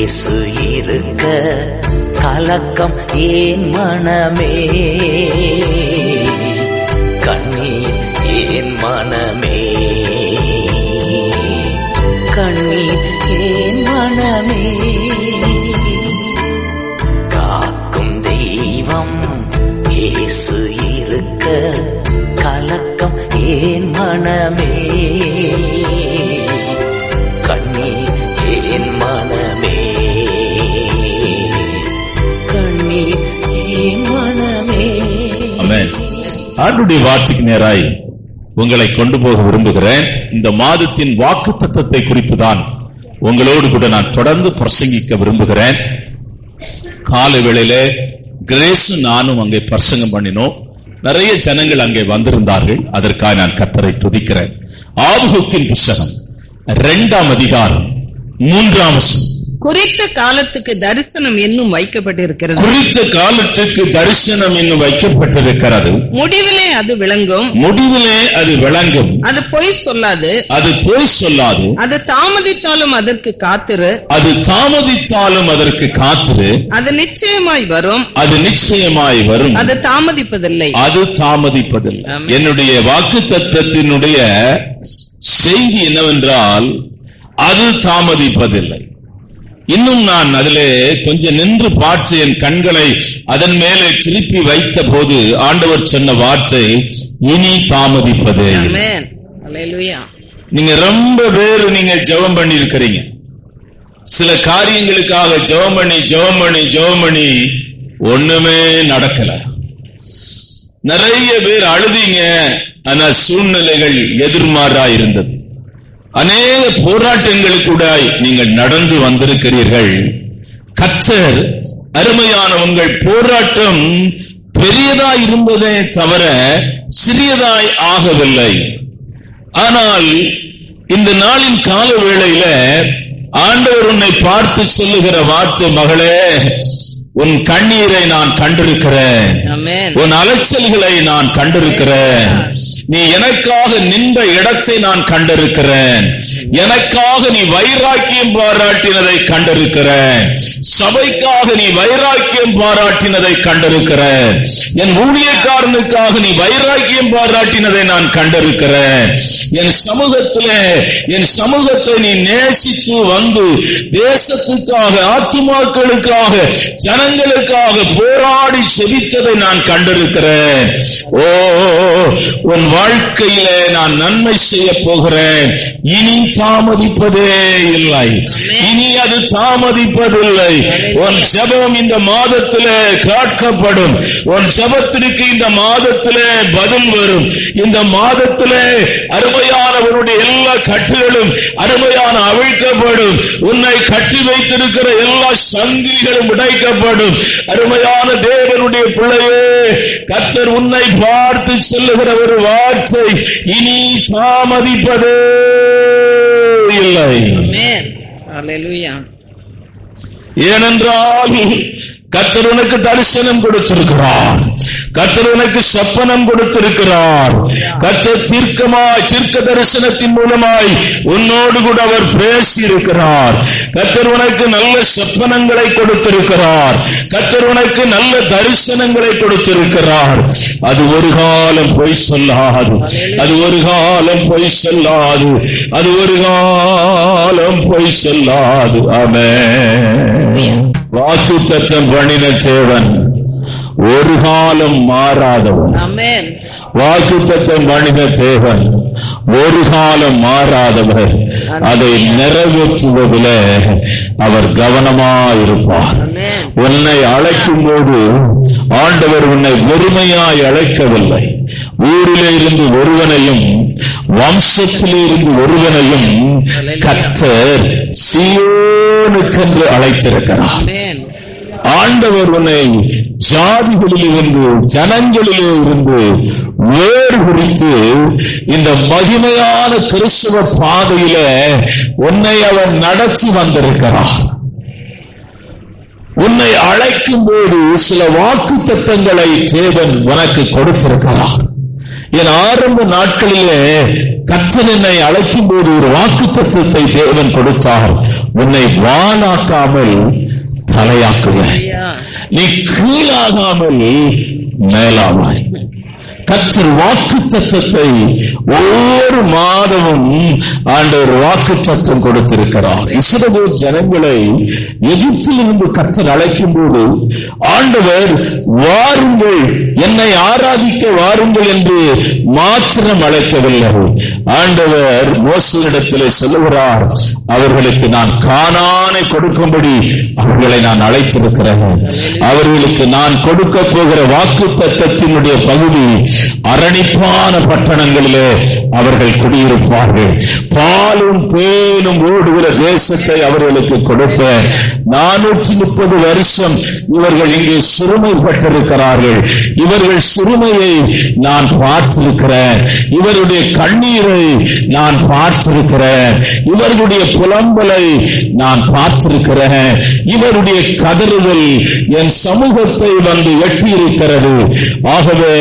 இயேசு இருக்க கலக்கம் ஏன் மனமே, கண்ணீர் ஏன் மனமே, கண்ணீர் ஏன் மனமே. காக்கும் தெய்வம் இயேசு இருக்க கலக்கம் ஏன் மனமே, கண்ணீர் ஏன் மனமே, கண்ணீர் ஏன் மனமே. ஆமென். ஆண்டவருடைய வார்த்தைக்கு நேராய் உங்களை கொண்டு போக விரும்புகிறேன். இந்த மாதத்தின் வாக்குத்தத்தத்தை குறித்துதான் உங்களோடு கூட நான் தொடர்ந்து பிரசங்கிக்க விரும்புகிறேன். காலை வேளையிலே கிரேஸ் நானும் அங்கே பிரசங்கம் பண்ணினோம். நிறைய ஜனங்கள் அங்கே வந்திருந்தார்கள். அதற்காக நான் கர்த்தரை துதிக்கிறேன். ஆபகுக்கின் புத்தகம் 2ஆம் அதிகாரம் 3ஆம் வசனம். குறித்த காலத்துக்கு தரிசனம் என்னும் வைக்கப்பட்டிருக்கிறது. குறித்த காலத்துக்கு தரிசனம் என்னும் வைக்கப்பட்டிருக்கிறது. முடிவிலே அது விளங்கும். முடிவிலே அது விளங்கும். அது பொய் சொல்லாது. அது பொய் சொல்லாது. அது தாமதித்தாலும் அதற்கு காத்திரு. அது தாமதித்தாலும் அதற்கு காத்திரு. அது நிச்சயமாய் வரும். அது நிச்சயமாய் வரும். அது தாமதிப்பதில்லை. அது தாமதிப்பதில்லை. என்னுடைய வாக்குத்தத்தத்தினுடைய செய்தி என்னவென்றால், அது தாமதிப்பதில்லை. இன்னும் நான் அதிலே கொஞ்சம் நின்று பார்த்து என் கண்களை அதன் மேலே திருப்பி வைத்த போது ஆண்டவர் சொன்ன வார்த்தை, இனி தாமதிப்பதே. நீங்க ரொம்ப பேர் நீங்க ஜெபம் பண்ணி இருக்கிறீங்க. சில காரியங்களுக்காக ஜெபம் பண்ணி ஒண்ணுமே நடக்கல. நிறைய பேர் அழுதீங்க, ஆனா சூழ்நிலைகள் எதிர்மாறா இருந்தது. அநேக போராட்டங்களுக்கூட நீங்கள் நடந்து வந்திருக்கிறீர்கள். கர்த்தர் அருமையான உங்கள் போராட்டம் பெரியதாய் இருந்ததே தவிர சிறியதாய் ஆகவில்லை. ஆனால் இந்த நாளின் கால வேளையில ஆண்டவர் உன்னை பார்த்து சொல்லுகிற வார்த்தை, மகளே, உன் கண்ணீரை நான் கண்டிருக்கிறேன், உன் அலைச்சல்களை நான் கண்டிருக்கிறேன், நீ எனக்காக நின்ற இடத்தை நான் கண்டிருக்கிறேன், எனக்காக நீ வைராக்கியம் பாராட்டினதை கண்டிருக்கிறேன், சபைக்காக நீ வைராக்கியம் பாராட்டினதை கண்டிருக்கிறேன், என் ஊழியக்காரனுக்காக நீ வைராக்கியம் பாராட்டினதை நான் கண்டிருக்கிறேன், என் சமூகத்தை நீ நேசித்து வந்து தேசத்துக்காக, ஆத்துமாக்களுக்காக, ஜனங்களுக்காக போராடி செபித்ததை நான் கண்டிருக்கிறேன். ஓ, உன் வாழ்க்கையில நான் நன்மை செய்ய போகிறேன். இனி தாமதிப்பதே இல்லை. இனி அது தாமதிப்பதில்லை. உன் ஜெபம் இந்த மாதத்திலே கேட்கப்படும். உன் ஜெபத்திற்கு இந்த மாதத்திலே பதில் வரும். இந்த மாதத்திலே அருமையானவருடைய எல்லா கட்டுகளும் அருமையான அவிழ்க்கப்படும். உன்னை கட்டி வைத்திருக்கிற எல்லா சங்கிலிகளும் உடைக்கப்படும். அருமையான தேவனுடைய பிள்ளையே, கர்த்தர் உன்னை பார்த்து சொல்லுகிற ஒரு வார்த்தை, இனி தாமதிப்பதே இல்லை. ஏனென்றால் கர்த்தர் உனக்கு தரிசனம் கொடுத்திருக்கிறார். கர்த்தர் உனக்கு சொப்பனம் கொடுத்திருக்கிறார். கர்த்தர் தீர்க்க தரிசனத்தின் மூலமாய் உன்னோடு கூட அவர் பேசி இருக்கிறார். கர்த்தர் உனக்கு நல்ல சொப்பனங்களை கொடுத்திருக்கிறார். கர்த்தர் உனக்கு நல்ல தரிசனங்களை கொடுத்திருக்கிறார். அது ஒரு காலம் பொய் சொல்லாது. அது ஒரு காலம் பொய் சொல்லாது. அது ஒரு காலம் பொய் சொல்லாது. ஆமென். வாக்குத்தத்தம் பண்ணின தேவன் ஒரு காலம் மாறாதவன். வாக்குத்தத்தம் பண்ணின தேவன் ஒரு காலம் மாறாதவர். அதை நிறைவேற்றுவதில் அவர் கவனமாயிருப்பார். உன்னை அழைக்கும் போது ஆண்டவர் உன்னை வெறுமையாய் அழைக்கவில்லை. ஊரிலே இருந்து ஒருவனையும், வம்சத்திலே இருந்து ஒருவனையும் கர்த்தர் சீயோனுக்கென்று அழைத்திருக்கிறார். ஆண்டவர் உன்னை ஜாதிகளில் இருந்து, ஜனங்களிலே இருந்து வேறு குறித்து இந்த மகிமையான கிறிஸ்துவ பாதையில உன்னை அவர் நடத்தி வந்திருக்கிறார். உன்னை அழைக்கும் போது சில வாக்குத்தத்தங்களை தேவன் உனக்கு கொடுத்திருக்கிறார். என் ஆரம்ப நாட்களிலே கர்த்தர் என்னை அழைக்கும் போது ஒரு வாக்குத்தத்தத்தை தேவன் கொடுத்தார். உன்னை வாளாக்காமல் தலையாக்குவாய், நீ கீழாகாமல் மேலாவாய். கர்த்தர் வாக்குத்தத்தத்தை ஒவ்வொரு மாதமும் ஆண்டவர் வாக்குத்தத்தம் கொடுத்திருக்கிறார். இஸ்ரவேல் ஜனங்களை எகிப்திலிருந்து கர்த்தர் அழைக்கும் போது ஆண்டவர் வாருங்கள், என்னை ஆராதிக்க வாருங்கள் என்று மாத்திரம் அழைக்கவில்லை. ஆண்டவர் மோசேயிடத்திலே சொல்லுகிறார், அவர்களுக்கு நான் கானானை கொடுக்கும்படி அவர்களை நான் அழைத்திருக்கிறேன். அவர்களுக்கு நான் கொடுக்க போகிற வாக்குத்தத்தத்தினுடைய பகுதி அரணிப்பான பட்டணங்களிலே அவர்கள் குடியிருப்பார்கள். பாலும் தேனும் ஓடுகிற தேசத்தை அவர்களுக்கு கொடுப்பேன். 430 வருஷம் இவர்கள் இங்கே சிறுமைப்பட்டிருக்கிறார்கள். இவர்கள் சிறுமையை நான் பார்த்திருக்கிறேன். இவருடைய கண்ணீரை நான் பார்த்திருக்கிறேன். இவர்களுடைய புலம்பலை நான் பார்த்திருக்கிறேன். இவருடைய கதறுதல் என் சமூகத்தை வந்து எட்டியிருக்கிறது. ஆகவே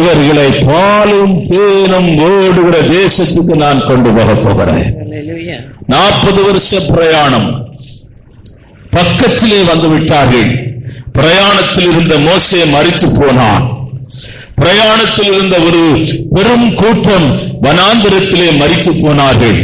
இவர்களை பாலும் தேனும் ஓடுகிற தேசத்துக்கு நான் கொண்டு போக போகிறேன். 40 வருஷ பிரயாணம் பக்கத்திலே வந்து விட்டார்கள். பிரயாணத்தில் இருந்த மோசே மரித்து போனான். பிரயாணத்தில் இருந்த ஒரு பெரும் கூட்டம் வனாந்திரத்திலே மரித்து போனார்கள்.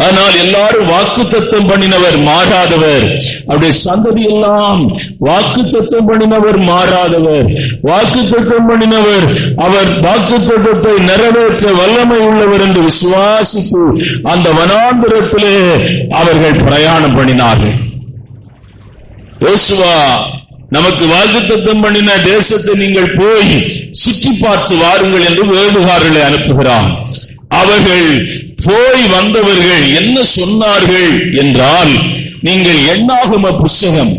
ஆனால் எல்லாரும் வாக்குத்தத்தம் பண்ணினவர் மாறாதவர். அவருடைய சந்ததி எல்லாம் வாக்குத்தத்தம் பண்ணினவர் மாறாதவர். வாக்குத்தத்தம் பண்ணினவர் அவர் வாக்குத்தத்தத்தை நிறைவேற்ற வல்லமை உள்ளவர் என்று விசுவாசித்து அந்த வனாந்திரத்திலே அவர்கள் பிரயாணம் பண்ணினார்கள். யோசுவா நமக்கு வாக்குத்தத்தம் பண்ணின தேசத்தை நீங்கள் போய் சுற்றி பார்த்து வாருங்கள் என்று வேண்டுகாரர்களை அனுப்புகிறான். அவர்கள் போய் வந்தவர்கள் என்ன சொன்னார்கள் என்றால், நீங்கள் எண்ணாகம புஸ்தகம்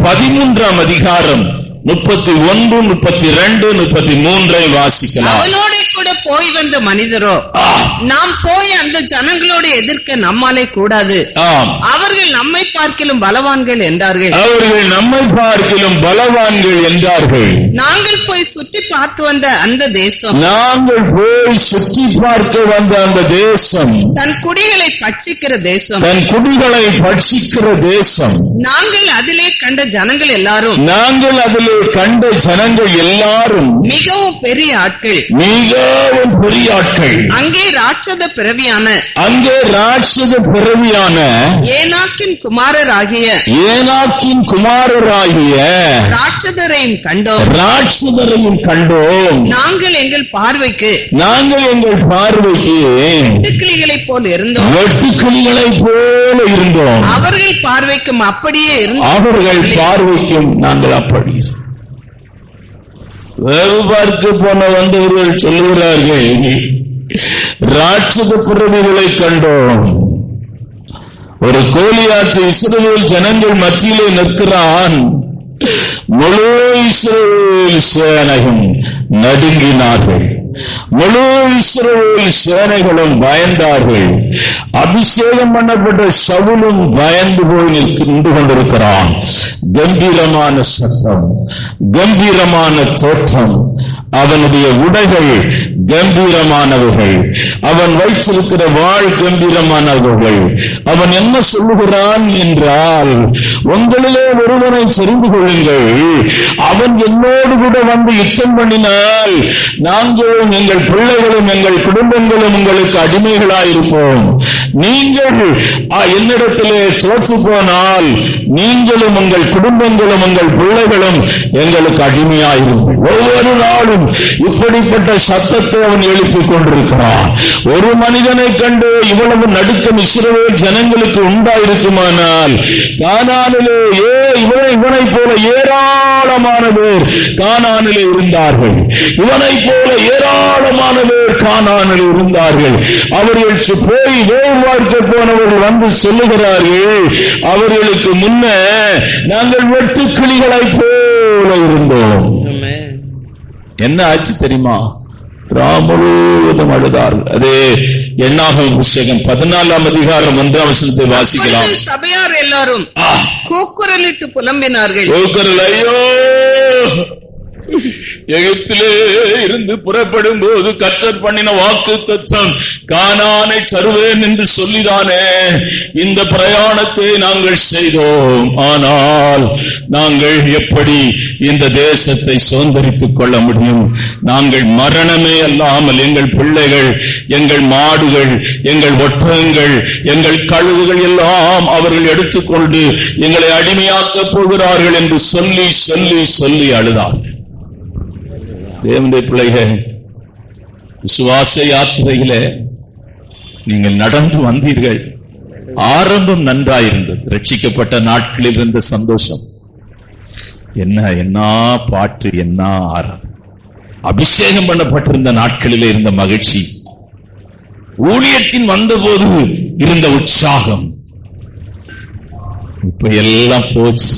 13ஆம் அதிகாரம் 31, 32, 33 வாசிக்கலாம். அவனோட கூட போய் வந்த மனிதரோ, நாம் போய் அந்த ஜனங்களோடு எதிர்க்க நம்மாலே கூடாது, அவர்கள் நம்மை பார்க்கிலும் பலவான்கள் என்றார்கள். அவர்கள் நம்மை பார்க்கிலும் பலவான்கள் என்றார்கள். நாங்கள் போய் சுற்றி பார்த்து வந்த அந்த தேசம், நாங்கள் போய் சுற்றி பார்க்க வந்த அந்த தேசம் தன் குடிகளை பட்சிக்கிற தேசம், தன் குடிகளை பட்சிக்கிற தேசம். நாங்கள் அதிலே கண்ட ஜனங்கள் எல்லாரும், நாங்கள் அதிலே கண்ட ஜனங்கள் எல்லாரும் மிகவும் பெரிய ஆட்கள், மிகவும் பெரிய ஆட்கள். அங்கே ராட்சத பிறவியான ஏனாக்கின் குமாரராகிய ராட்சதரையும் கண்டோம். நாங்கள் எங்கள் பார்வைக்கு வெட்டுக்கிளிகளைப் போல இருந்தோம். அவர்கள் பார்வைக்கும் அப்படியே இருந்தோம். அவர்கள் பார்வைக்கும் நாங்கள் அப்படி. வேவு பார்க்க போன வந்தவர்கள் சொல்லுகிறார்கள், ராட்சத பிறவிகளை கண்டோம். ஒரு கோலியாத்து இஸ்ரவேல் ஜனங்கள் மத்தியிலே நிற்கிறான். முழு இஸ்ரவேல் சேனையும் நடுங்கினார்கள். முழு இஸ்ரவேல் சேனைகளும் பயந்தார்கள். அபிஷேகம் பண்ணப்பட்ட சவுலும் பயந்து போய் நின்று கொண்டிருக்கிறான். கம்பீரமான சத்தம், கம்பீரமான தோற்றம், அவனுடைய உடைகள் கம்பீரமானவர்கள், அவன் வைத்திருக்கிற வாழ் கம்பீரமானவர்கள். அவன் என்ன சொல்லுகிறான் என்றால், உங்களிலே ஒருவனை தெரிந்து கொள்ளுங்கள், அவன் என்னோடு கூட வந்து யுத்தம் பண்ணினால் நாங்களும் எங்கள் பிள்ளைகளும் எங்கள் குடும்பங்களும் உங்களுக்கு அடிமைகளாயிருப்போம். நீங்கள் என்னிடத்திலே தோற்று போனால் நீங்களும் உங்கள் குடும்பங்களும் உங்கள் பிள்ளைகளும் எங்களுக்கு அடிமையாயிருப்போம். ஒவ்வொரு நாளும் இப்படிப்பட்ட சத்தத்தை அவன் எழுப்பிக் கொண்டிருக்கிறான். ஒரு மனிதனை கண்டு இவ்வளவு நடுக்கம் இஸ்ரவேல் ஜனங்களுக்கு உண்டாயிருக்குமானால், கானானிலே இவனை போல ஏராளமான பேர் கானானிலே இருந்தார்கள். இவனை போல ஏராளமான பேர் கானானிலே இருந்தார்கள். அவர்கள் போய் வேவு பார்க்க போனவர்கள் வந்து சொல்லுகிறார்கள், அவர்களுக்கு முன்ன நாங்கள் வெட்டுக்கிளிகளை போல இருந்தோம். என்ன ஆச்சு தெரியுமா? ராமுழுவதும் அழுதார்கள். அதே எண்ணாகம புஸ்தகம் 14ஆம் அதிகாரம் 1ஆம் வசனத்தை வாசிக்கலாம். சபையார் எல்லாரும் கூக்குரலிட்டு புலம்பினார்கள். ஐயோ, எகிப்திலே இருந்து புறப்படும் போது கர்த்தர் பண்ணின வாக்குத்தத்தம் கானானை தருவேன் என்று சொல்லிதானே இந்த பிரயாணத்தை நாங்கள் செய்தோம். ஆனால் நாங்கள் எப்படி இந்த தேசத்தை சுதந்தரித்துக் கொள்ள முடியும்? நாங்கள் மரணமே அல்லாமல் எங்கள் பிள்ளைகள், எங்கள் மாடுகள், எங்கள் ஒட்டகங்கள், எங்கள் கழுகுகள் எல்லாம் அவர்கள் எடுத்துக்கொண்டு எங்களை அடிமையாக்கப் போகிறார்கள் என்று சொல்லி சொல்லி சொல்லி அழுதார்கள். தேவனுடைய பிள்ளைகள், விசுவாச யாத்திரையில நீங்கள் நடந்து வந்தீர்கள். ஆரம்பம் நன்றாயிருந்தது. ரட்சிக்கப்பட்ட நாட்களில் இருந்த சந்தோஷம் என்ன பாட்டு, என்ன ஆரம்பம். அபிஷேகம் பண்ணப்பட்டிருந்த நாட்களிலே இருந்த மகிழ்ச்சி, ஊழியத்தின் வந்தபோது இருந்த உற்சாகம் இப்ப எல்லாம் போச்சு.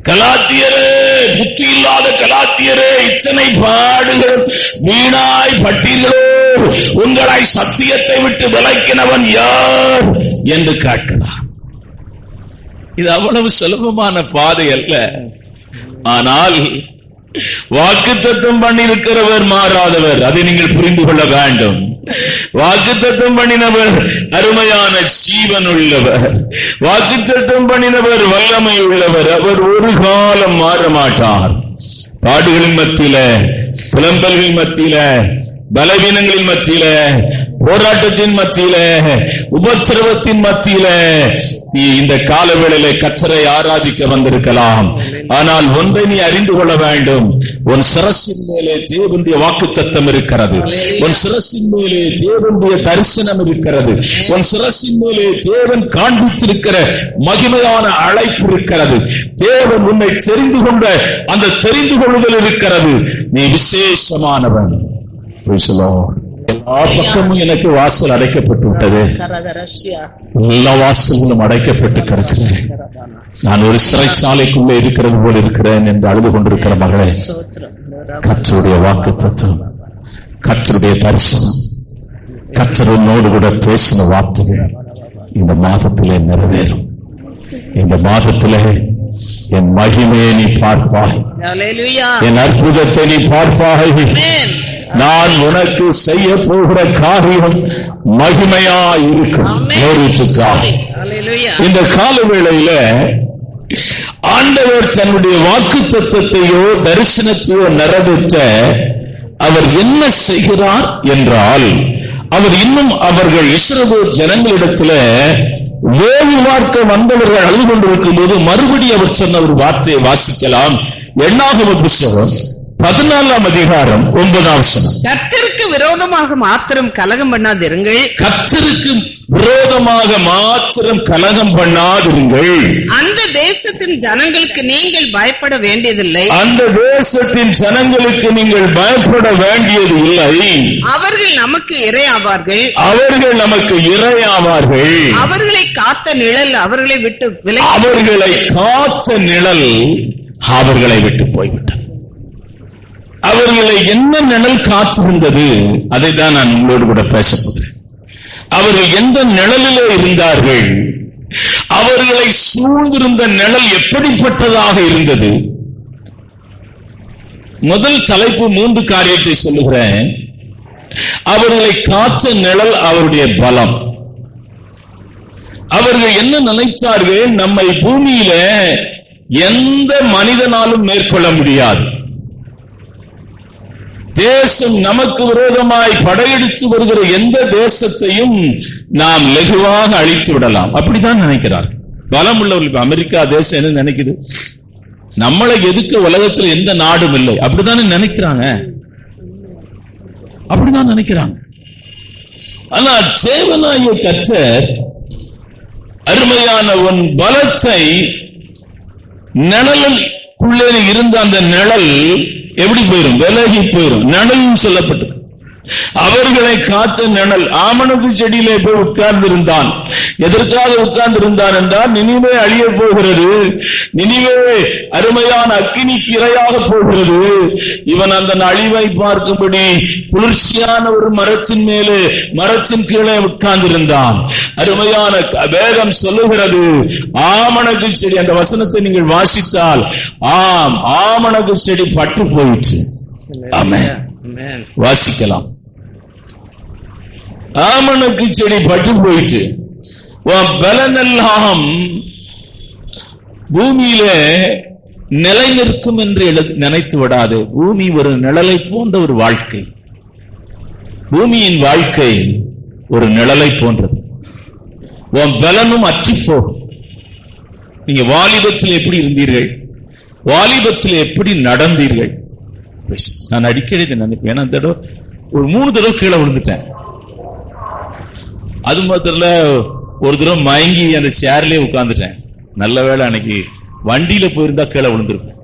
கலாத்தியரே, புத்தி இல்லாத கலாத்தியரே, இத்தனை பாடுகள் வீணாய் பட்டீர்களோ, உங்களை சத்தியத்தை விட்டு விலக்கினவன் யார் என்று கேட்கலாம். இது அவ்வளவு சுலபமான பாதை அல்ல. ஆனால் வாக்குத்தத்தம் பண்ணியிருக்கிறவர் மாறாதவர், அதை நீங்கள் புரிந்து கொள்ள வேண்டும். வாக்குத்தத்தம் பண்ணினவர் அருமையான ஜீவன் உள்ளவர், வாக்குத்தத்தம் பண்ணினவர் வல்லமை உள்ளவர். அவர் ஒரு காலம் மாற மாட்டார். பாடுகளின் மத்தியில, புலம்பல்களின் மத்தியில, பலவீனங்களின் மத்தியில, போராட்டத்தின் மத்தியில, உபத்திரவத்தின் மத்தியில நீ இந்த காலவேளையில கர்த்தரை ஆராதிக்க வந்திருக்கலாம். ஆனால் ஒன்றை நீ அறிந்து கொள்ள வேண்டும். உன் சிரசின் மேலே தேவனுடைய வாக்குத்தத்தம் இருக்கிறது. உன் சிரசின் மேலே தேவனுடைய தரிசனம் இருக்கிறது. உன் சிரசின் மேலே தேவன் காண்பித்திருக்கிற மகிமையான அழைப்பு இருக்கிறது. தேவன் உன்னை தெரிந்து கொண்ட அந்த தெரிந்து கொள்ளுதல் இருக்கிறது. நீ விசேஷமானவன். எல்லா பக்கமும் எனக்கு வாசல் அடைக்கப்பட்டு விட்டது. எல்லா வாசல்களும் அடைக்கப்பட்டு கிடக்கிறேன். நான் ஒரு சிறைச்சாலைக்குள்ளே இருக்கிறது போல இருக்கிறேன் என்று அழுது கொண்டிருக்கிற மகளே, கர்த்தருடைய வாக்குத்தத்தம், கர்த்தருடைய தரிசனம், கர்த்தர் உன்னோடு கூட பேசின வார்த்தைகள் இந்த மாதத்திலே நிறைவேறும். இந்த மாதத்திலே என் மகிமையை நீ பார்ப்பாய், என் அற்புதத்தை நீ பார்ப்பாய். நான் உனக்கு செய்ய போகிற காரியம் மகிமையாய் இருக்கும். இந்த காலவேளையில ஆண்டவர் தன்னுடைய வாக்குத்தத்தத்தையோ தரிசனத்தையோ நிறைவேற்ற அவர் என்ன செய்கிறார் என்றால், அவர் இன்னும் அவர்கள் இஸ்ரவேல் ஜனங்களிடத்துல வேவு பார்க்க வந்தவர்கள் அழுது கொண்டிருக்கும் போது மறுபடி அவர் சொன்ன ஒரு வார்த்தையை வாசிக்கலாம். எண்ணாகம புத்தகம் 14ஆம் அதிகாரம் 9ஆம் வசனம். கர்த்தருக்கு விரோதமாக மாத்திரம் கலகம் பண்ணாதிருங்கள். கர்த்தருக்கு விரோதமாக மாத்திரம் கலகம் பண்ணாதிருங்கள். அந்த தேசத்தின் ஜனங்களுக்கு நீங்கள் பயப்பட வேண்டியதில்லை. அந்த தேசத்தின் ஜனங்களுக்கு நீங்கள் பயப்பட வேண்டியது இல்லை. அவர்கள் நமக்கு இரையாவார்கள். அவர்கள் நமக்கு இரையாவார்கள். அவர்களை காத்த நிழல் அவர்களை விட்டு விலகி, அவர்களை காத்த நிழல் அவர்களை விட்டு போய்விட்டது. அவர்களை என்ன நிழல் காத்திருந்தது, அதை தான் நான் உங்களோடு கூட பேசப்படுறேன். அவர்கள் எந்த நிழலிலே இருந்தார்கள், அவர்களை சூழ்ந்திருந்த நிழல் எப்படிப்பட்டதாக இருந்தது? முதல் தலைப்பு 3 காரியத்தை சொல்லுகிறேன். அவர்களை காத்த நிழல் அவருடைய பலம். அவர்கள் என்ன நினைத்தார்கள், நம்மை பூமியில எந்த மனிதனாலும் மேற்கொள்ள முடியாது, தேசம் நமக்கு விரோதமாய் படையெடுத்து வருகிற எந்த தேசத்தையும் நாம் லகுவாக அழித்து விடலாம், அப்படித்தான் நினைக்கிறார். பலம் உள்ளவர்களுக்கு அமெரிக்கா தேசம் என்ன நினைக்குது, நம்மளை எதுக்க உலகத்தில் எந்த நாடும் இல்லை, அப்படித்தானே நினைக்கிறாங்க, அப்படிதான் நினைக்கிறாங்க. ஆனா தேவனாகிய கர்த்தர் அருமையான உன் பலத்தை, நிழலுக்குள்ளே இருந்த அந்த நிழல் எப்படி போயிரும், விலகி போயிரும். நிழல் சொல்லப்பட்டது. அவர்களை காத்த நிழல். ஆமணக்கு செடியிலே போய் உட்கார்ந்து இருந்தான். எதற்காக உட்கார்ந்து இருந்தான் என்றால், நினிவே அழிய போகிறது, நினிவே அருமையான அக்கினிக்கு இரையாக போகிறது. இவன் அந்த அழிவை பார்க்கும்படி குளிர்ச்சியான ஒரு மரத்தின் மேலே, மரத்தின் கீழே உட்கார்ந்து இருந்தான். அருமையான வேதம் சொல்லுகிறது, ஆமணக்கு செடி, அந்த வசனத்தை நீங்கள் வாசித்தால், ஆம், ஆமணக்கு செடி பட்டு போயிற்று. ஆமென். வாசிக்கலாம். ஆமணக்கு செடி பட்டு போயிட்டு பலனெல்லாம் பூமியில நிலை நிற்கும் என்று நினைத்து விடாது. பூமி ஒரு நிழலை போன்ற ஒரு வாழ்க்கை. பூமியின் வாழ்க்கை ஒரு நிழலை போன்றது. உன் பலனும் அற்றி போகும். நீங்க வாலிபத்தில் எப்படி இருந்தீர்கள், வாலிபத்தில் எப்படி நடந்தீர்கள்? நான் அடிக்கடி நினைப்பேன். தடவை ஒரு 3 தடவை கீழே விழுந்துட்டேன். அது மாத்திரல ஒரு தடவை மயங்கி அந்த சேர்லயே உட்கார்ந்துட்டேன். நல்ல வேளை அன்னைக்கு வண்டியில போயிருந்தா கீழே விழுந்திருப்பேன்.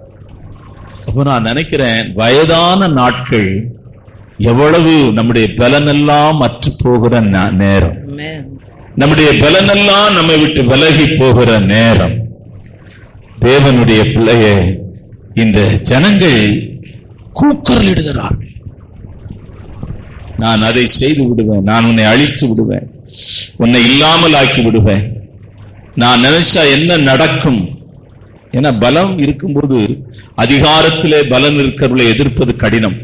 அப்ப நான் நினைக்கிறேன், வயதான நாட்கள் எவ்வளவு நம்முடைய பலனெல்லாம் அற்று போகிற நேரம், நம்முடைய பலனெல்லாம் நம்மை விட்டு விலகி போகிற நேரம். தேவனுடைய பிள்ளையே, இந்த ஜனங்கள் கூக்குரலிடுகிறார்கள். நான் அதை செய்து விடுவேன், நான் உன்னை அழித்து விடுவேன், உன்னை இல்லாமல் ஆக்கி விடுவேன், நான் நினைச்சா என்ன நடக்கும். ஏன்னா பலம் இருக்கும்போது, அதிகாரத்திலே பலன் இருக்கிறவர்களை எதிர்ப்பது கடினம்.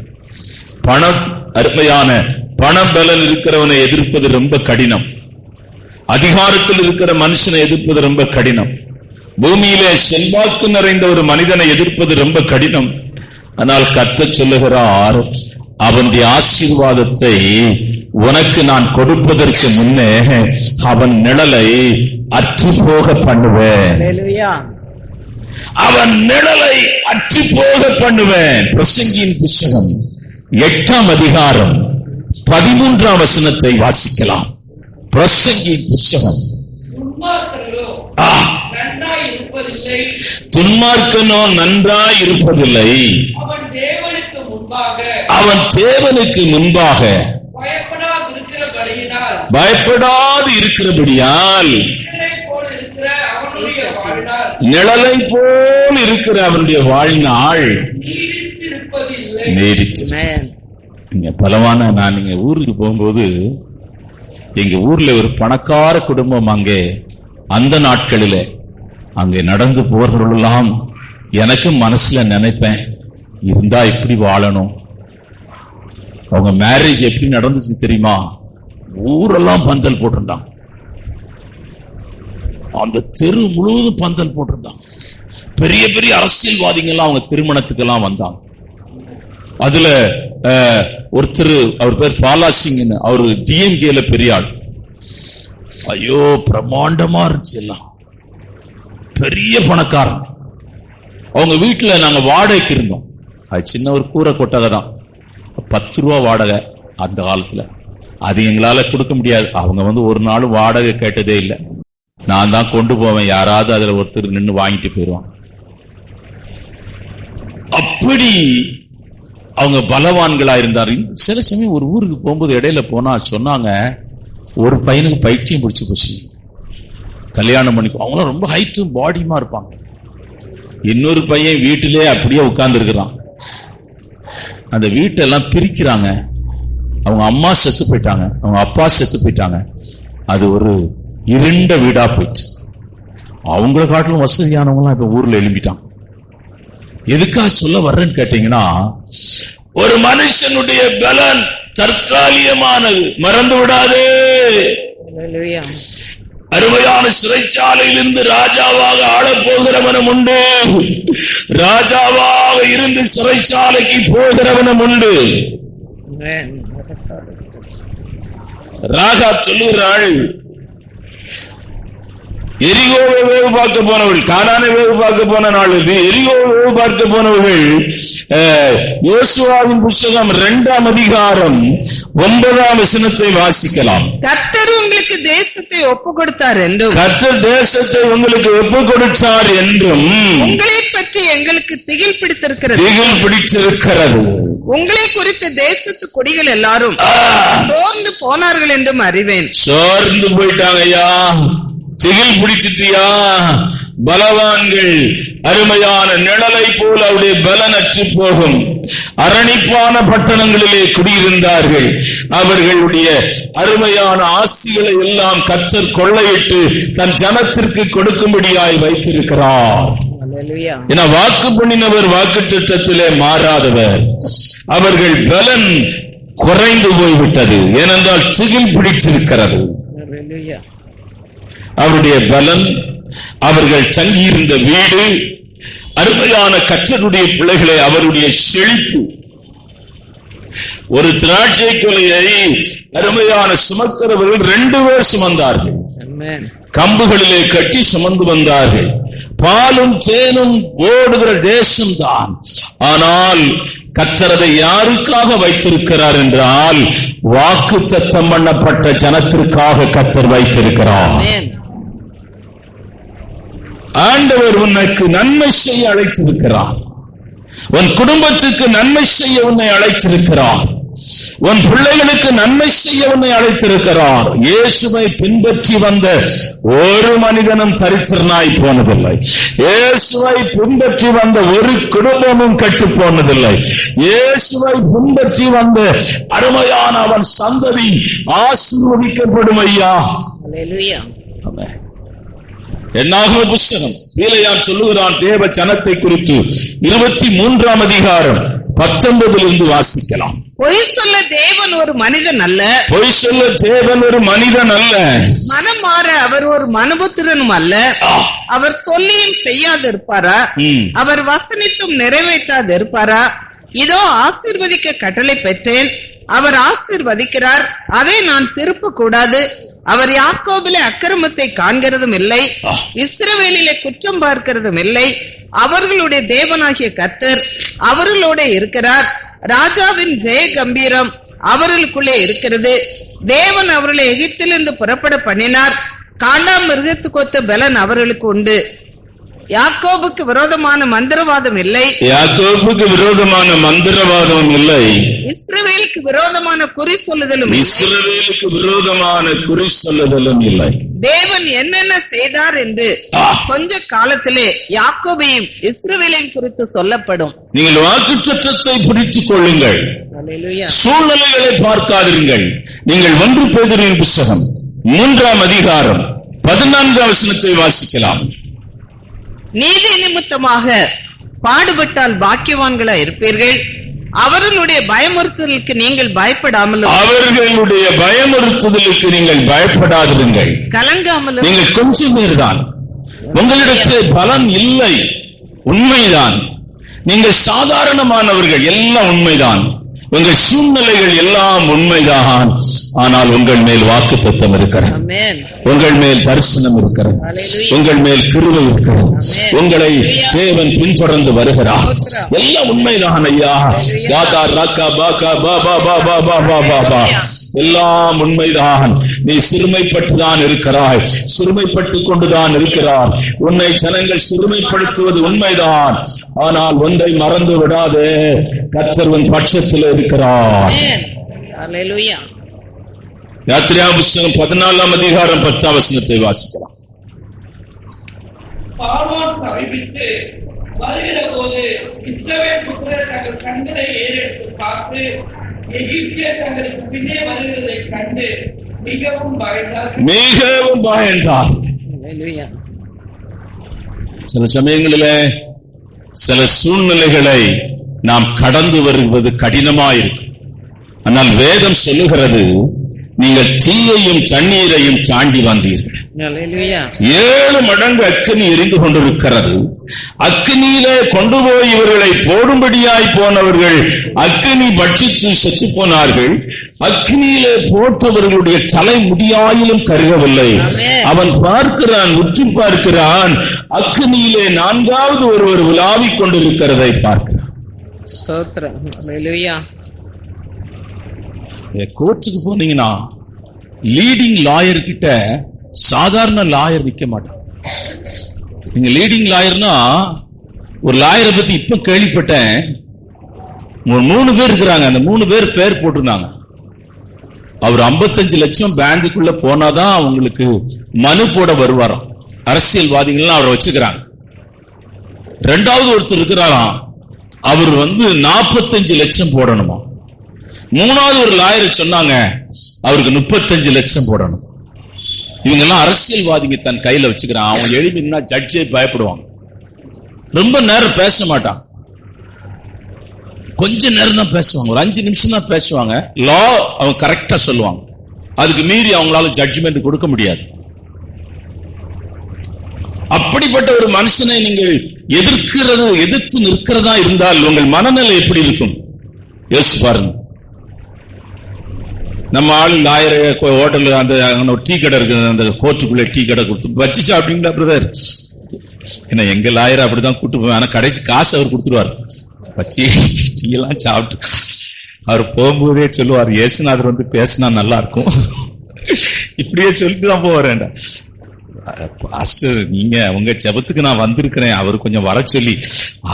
அருமையான பண பலன் இருக்கிறவனை எதிர்ப்பது ரொம்ப கடினம். அதிகாரத்தில் இருக்கிற மனுஷனை எதிர்ப்பது ரொம்ப கடினம். பூமியிலே செல்வாக்கு நிறைந்த ஒரு மனிதனை எதிர்ப்பது ரொம்ப கடினம். ஆனால் கர்த்தர் சொல்லுகிறார், அவனுடைய ஆசீர்வாதத்தை உனக்கு நான் கொடுப்பதற்கு முன்னே அவன் நிழலை அற்று போக பண்ணுவேன். அவன் நிழலை அற்று போக பண்ணுவேன். பிரசங்கியின் புத்தகம் 8ஆம் அதிகாரம் 13ஆம் வசனத்தை வாசிக்கலாம். பிரசங்கியின் புத்தகம். துன்மார்க்கனோ நன்றாய் இருப்பதில்லை, அவன் தேவனுக்கு முன்பாக பயப்படாது இருக்கிறபடியால் நிழலை போல் இருக்கிற அவனுடைய வாழ்நாள் நீடித்து. இங்க பலவான நான் இங்க ஊருக்கு போகும்போது, எங்க ஊர்ல ஒரு பணக்கார குடும்பம், அங்கே அந்த நாட்களில அங்கே நடந்து போறவர்களெல்லாம் எனக்கு மனசுல நினைப்பேன், இருந்தா இப்படி வாழணும். அவங்க மேரேஜ் எப்படி நடந்துச்சு தெரியுமா? ஊரெல்லாம் பந்தல் போட்டிருந்தாங்க, அந்த தெரு முழுவதும் பந்தல் போட்டிருந்தாங்க. பெரிய பெரிய அரசியல்வாதிகள் அவங்க திருமணத்துக்கெல்லாம் வந்தாங்க. அதுல ஒருத்தர், அவர் பேர் பாலாசிங், அவரு டிஎம்கேல பெரிய ஆள். ஐயோ பிரமாண்டமா இருந்துச்சு, எல்லாம் பெரிய பணக்காரன். அவங்க வீட்டுல நாங்க வாடகைக்கு இருந்தோம். அது சின்ன ஒரு கூரை கொட்டகை தான், 10 ரூபா வாடகை அந்த காலத்துல. அது எங்களால கொடுக்க முடியாது. அவங்க ஒரு நாள் வாடகை கேட்டதே இல்லை. நான் தான் கொண்டு போவேன், யாராவது அதுல ஒருத்தர் நின்று வாங்கிட்டு போயிடுவான். அப்படி அவங்க பலவான்களா இருந்தார். சில சமயம் ஒரு ஊருக்கு போகும்போது இடையில போனா சொன்னாங்க, ஒரு பையனுக்கு பைத்தியம் பிடிச்சு போச்சு, கல்யாணம் பண்ணிக்கோ. அவங்களாம் ரொம்ப ஹைட்டும் பாடியுமா இருப்பாங்க. இன்னொரு பையன் வீட்டிலே அப்படியே உட்கார்ந்து இருக்கிறான். அந்த வீட்டெல்லாம் பிரிக்கிறாங்க. அவங்க அம்மா செத்து போயிட்டாங்க, அவங்க அப்பா செத்து போயிட்டாங்க. அது ஒரு இருண்ட வீடா போயிட்டு, அவங்கள காட்டிலும் வசதியானவங்களாம் இப்ப ஊர்ல எழும்பிட்டாங்க. எதுக்காக சொல்ல வர்றேன்னு கேட்டீங்கன்னா, ஒரு மனுஷனுடைய பலன் தற்காலிகமானது, மறந்து விடாதே. அருமையான சிறைச்சாலையிலிருந்து ராஜாவாக ஆளப் போகிறவனும் உண்டு, ராஜாவாக இருந்து சிறைச்சாலைக்கு போகிறவனும் உண்டு. ராகா சொல்லுகிறாள், எரிகோவை வேவு பார்க்க போனவர்கள், கானானை வேவு பார்க்க போன நாள் இது. எரிகோவை வேவு பார்க்க போனவர்கள் யோசுவாவின் புத்தகம் 2ஆம் அதிகாரம் 9ஆம் வசனத்தை வாசிக்கலாம். கர்த்தர் உங்களுக்கு தேசத்தை ஒப்பு கொடுத்தார் என்றும், கர்த்தர் தேசத்தை உங்களுக்கு ஒப்பு கொடுத்தார் என்றும், உங்களை பற்றி எங்களுக்கு திகில் பிடித்திருக்கிறது, திகில் பிடித்திருக்கிறது. உங்களை குறித்த தேசத்து குடிகள் எல்லாரும் சோர்ந்து போனார்கள் என்றும் அறிவேன். சோர்ந்து போயிட்டாங்க ஐயா, திகில் பிடிச்சிட்டியா? பலவான்கள் அருமையான நிழலை போல அவருடைய பலன் அற்று போகும். அரணிப்பான பட்டணங்களிலே குடியிருந்தார்கள். அவர்களுடைய அருமையான ஆசிகளை எல்லாம் கர்த்தர் கொள்ளையிட்டு தன் ஜனத்திற்கு கொடுக்கும்படியாய் வைத்திருக்கிறார். ஏன்னா வாக்கு பண்ணினவர் வாக்கு திட்டத்திலே மாறாதவர். அவர்கள் பலன் குறைந்து போய்விட்டது, ஏனென்றால் திகில் பிடித்திருக்கிறது. அவருடைய பலன், அவர்கள் தங்கியிருந்த வீடு, அருமையான கர்த்தருடைய பிள்ளைகளை, அவருடைய செழிப்பு. ஒரு திராட்சை கொலையை அருமையான சுமக்கிறவர்கள் 2 பேர் சுமந்தார்கள். கம்புகளிலே கட்டி சுமந்து வந்தார்கள். பாலும் தேனும் ஓடுகிற தேசம்தான். ஆனால் கர்த்தர் அதை யாருக்காக வைத்திருக்கிறார் என்றால், வாக்குத்தத்தம் பண்ணப்பட்ட ஜனத்திற்காக கர்த்தர் வைத்திருக்கிறார். ஆண்டவர் உனக்கு நன்மை செய்ய அழைத்திருக்கிறார். உன் குடும்பத்துக்கு நன்மை செய்ய உன்னை அழைத்திருக்கிறார். உன் பிள்ளைகளுக்கு நன்மை செய்ய உன்னை அழைத்திருக்கிறார். இயேசுவை பின்பற்றி வந்த ஒரு மனிதனும் தரித்திரனாய் போனதில்லை. இயேசுவை பின்பற்றி வந்த ஒரு குடும்பமும் கெட்டு போனதில்லை. இயேசுவை பின்பற்றி வந்த அருமையான அவன் சந்ததி ஆசீர்வதிக்கப்படும். ஐயா, என்னாகும் புஸ்தகம் பீலையாம் சொல்லுகிறான் தேவ ஜனத்தை குறித்து 23ஆம் அதிகாரம் 19 வாசிக்கலாம். பொய் சொல்ல தேவன் ஒரு மனிதன் அல்ல, பொய் சொல்ல தேவன் ஒரு மனிதன் அல்ல, மனம் மாற அவர் ஒரு மனுபுத்திரனும் அல்ல. அவர் சொல்லியும் செய்யாது இருப்பாரா? அவர் வசனித்தும் நிறைவேற்றாது இருப்பாரா? இதோ ஆசீர்வதிக்க கட்டளை பெற்றேன், அவர் ஆசீர்வதிக்கிறார், அதை நான் திருப்ப கூடாது. அவர் யாக்கோபிலே அக்கிரமத்தை காண்கிறதும் இல்லை, இஸ்ரவேலிலே குற்றம் பார்க்கிறதும் இல்லை. அவர்களுடைய தேவனாகிய கர்த்தர் அவர்களோட இருக்கிறார். ராஜாவின் ஜெய கம்பீரம் அவர்களுக்குள்ளே இருக்கிறது. தேவன் அவர்களை எகிப்திலிருந்து புறப்பட பண்ணினார். காண்டாம் மிருகத்துக்கு ஒத்த பலன் அவர்களுக்கு உண்டு. யாக்கோபுக்கு விரோதமான மந்திரவாதம் இல்லை, யாக்கோபுக்கு விரோதமான மந்திரவாதம் இல்லை. இஸ்ரவேலுக்கு விரோதமான குறி சொல்லுதலும் இஸ்ரவேலுக்கு விரோதமான குறி சொல்லுதலும் இல்லை. தேவன் என்னென்ன செய்தார் என்று கொஞ்ச காலத்திலே யாக்கோபையும் இஸ்ரவேலையும் குறித்து சொல்லப்படும். நீங்கள் வாக்குத்தத்தத்தை பிடித்துக் கொள்ளுங்கள், சூழ்நிலைகளை பார்க்காதீர்கள். நீங்கள் 1 பேதுருவின் புத்தகம் 3ஆம் அதிகாரம் 14ஆம் வசனத்தை வாசிக்கலாம். நீதி நிமித்தமாக பாடுபட்டால் பாக்கியவான்களா இருப்பீர்கள். அவர்களுடைய பயமுறுத்தலுக்கு நீங்கள் பயப்படாமலும், அவர்களுடைய பயமுறுத்துதலுக்கு நீங்கள் பயப்படாதிருங்கள், கலங்காமலும். நீங்கள் கொஞ்சம் பேர்தான், உங்களிடத்தில் பலன் இல்லை, உண்மைதான். நீங்கள் சாதாரணமானவர்கள், எல்லாம் உண்மைதான். உங்கள் சூழ்நிலைகள் எல்லாம் உண்மைதான். ஆனால் உங்கள் மேல் வாக்குத்தத்தம் இருக்கிறது, உங்கள் மேல் தரிசனம் இருக்கிறது, உங்கள் மேல் கிருபை இருக்கிறது. உங்களை தேவன் பின்தொடர்ந்து வருகிறார். எல்லாம் உண்மைதான் ஐயா. எல்லாம் உண்மைதான். நீ சிறுமைப்பட்டுதான் இருக்கிறாய், சிறுமைப்பட்டுக் கொண்டுதான் இருக்கிறார். உன்னை ஜனங்கள் சிறுமைப்படுத்துவது உண்மைதான். ஆனால் ஒன்றை மறந்து விடாதே, கர்த்தர் உன் பட்சத்தில் இருக்கிறார். யாத்திரையா புஸ்தகம் 14ஆம் அதிகாரம் 10ஆம் வசனத்தை வாசிக்கலாம். பார்வோன் சமீபித்து வருகிற போது இஸ்ரவேல் புத்திரர் தங்கள் கண்களை ஏறெடுத்து பார்த்து எகிப்தியர் தங்களுக்கு பின்னே வருகிறதை கண்டு மிகவும் பயந்தார். சில சமயங்களிலே சில சூழ்நிலைகளை நாம் கடந்து வருவது கடினமாயிருக்கும். ஆனால் வேதம் சொல்லுகிறது, நீங்கள் தீயையும் தண்ணீரையும் தாண்டி வந்தீர்கள். 7 மடங்கு அக்கினி எரிந்து கொண்டிருக்கிறது. அக்கினியிலே கொண்டு போய் இவர்களை போடும்படியாய் போனவர்கள் அக்கினி பட்சித்து செத்து போனார்கள். அக்கினியிலே போட்டவர்களுடைய தலை முடியாயிலும் கருகவில்லை. அவன் பார்க்கிறான், உற்று பார்க்கிறான், அக்கினியிலே 4வது ஒருவர் உலாவிக் கொண்டிருக்கிறதை பார்க்கிறான். கோர்ட்டுக்கு போனீங்கன்னா லீடிங் லாயர் கிட்ட சாதாரண லாயர் நிக்க மாட்டான். நீங்க லீடிங் லாயர்னா, ஒரு லாயரை பத்தி இப்ப கேள்விப்பட்டேன். 3 பேர் இருக்கிறாங்க, அந்த 3 பேர் பேர் போட்டிருந்தாங்க. அவர் 55 லட்சம் பேங்குக்குள்ள போனாதான் அவங்களுக்கு மனு போட வருவாராம். அரசியல்வாதிகள் அவரை வச்சுக்கிறாங்க. 2வது ஒருத்தர் இருக்கிறாராம், அவர் 45 லட்சம் போடணுமா. 3வது ஒரு லாயர் சொன்னாங்க, அவருக்கு 35 லட்சம் போடணும். இவங்க எல்லாம் அரசியல்வாதிங்க தன் கையில வச்சுக்கிறான். அவங்க எழுதினா ஜட்ஜே பயப்படுவாங்க. ரொம்ப நேரம் பேச மாட்டான், கொஞ்ச நேரம் தான் பேசுவாங்க, ஒரு 5 நிமிஷம் தான் பேசுவாங்க. லா அவங்க கரெக்டா சொல்லுவாங்க, அதுக்கு மீறி அவங்களால ஜட்ஜ்மெண்ட் கொடுக்க முடியாது. அப்படிப்பட்ட ஒரு மனுஷனை நீங்கள் எதிர்த்து நிற்கிறதா இருந்தால் உங்கள் மனநிலை எப்படி இருக்கும் யோசிச்சு பாருங்க. நம்ம ஆளு லாயர் ஹோட்டல் அந்த டீ கடை இருக்கு, அந்த கோர்ட்டுக்குள்ள டீ கடை கொடுத்து வச்சு சாப்பிட்டீங்களா பிரதர்? ஏன்னா எங்க லாயர் அப்படிதான் கூட்டு போவேன், ஆனா கடைசி காசு அவர் கொடுத்துருவார். வச்சு டீ எல்லாம் சாப்பிட்டு அவர் போகும்போதே சொல்லுவார், இயேசுநாதர் வந்து பேசினா நல்லா இருக்கும், இப்படியே சொல்லிட்டு தான் போவார். பாஸ்டர் நீங்க உங்க ஜெபத்துக்கு நான் வந்திருக்கிறேன், அவர் கொஞ்சம் வர சொல்லி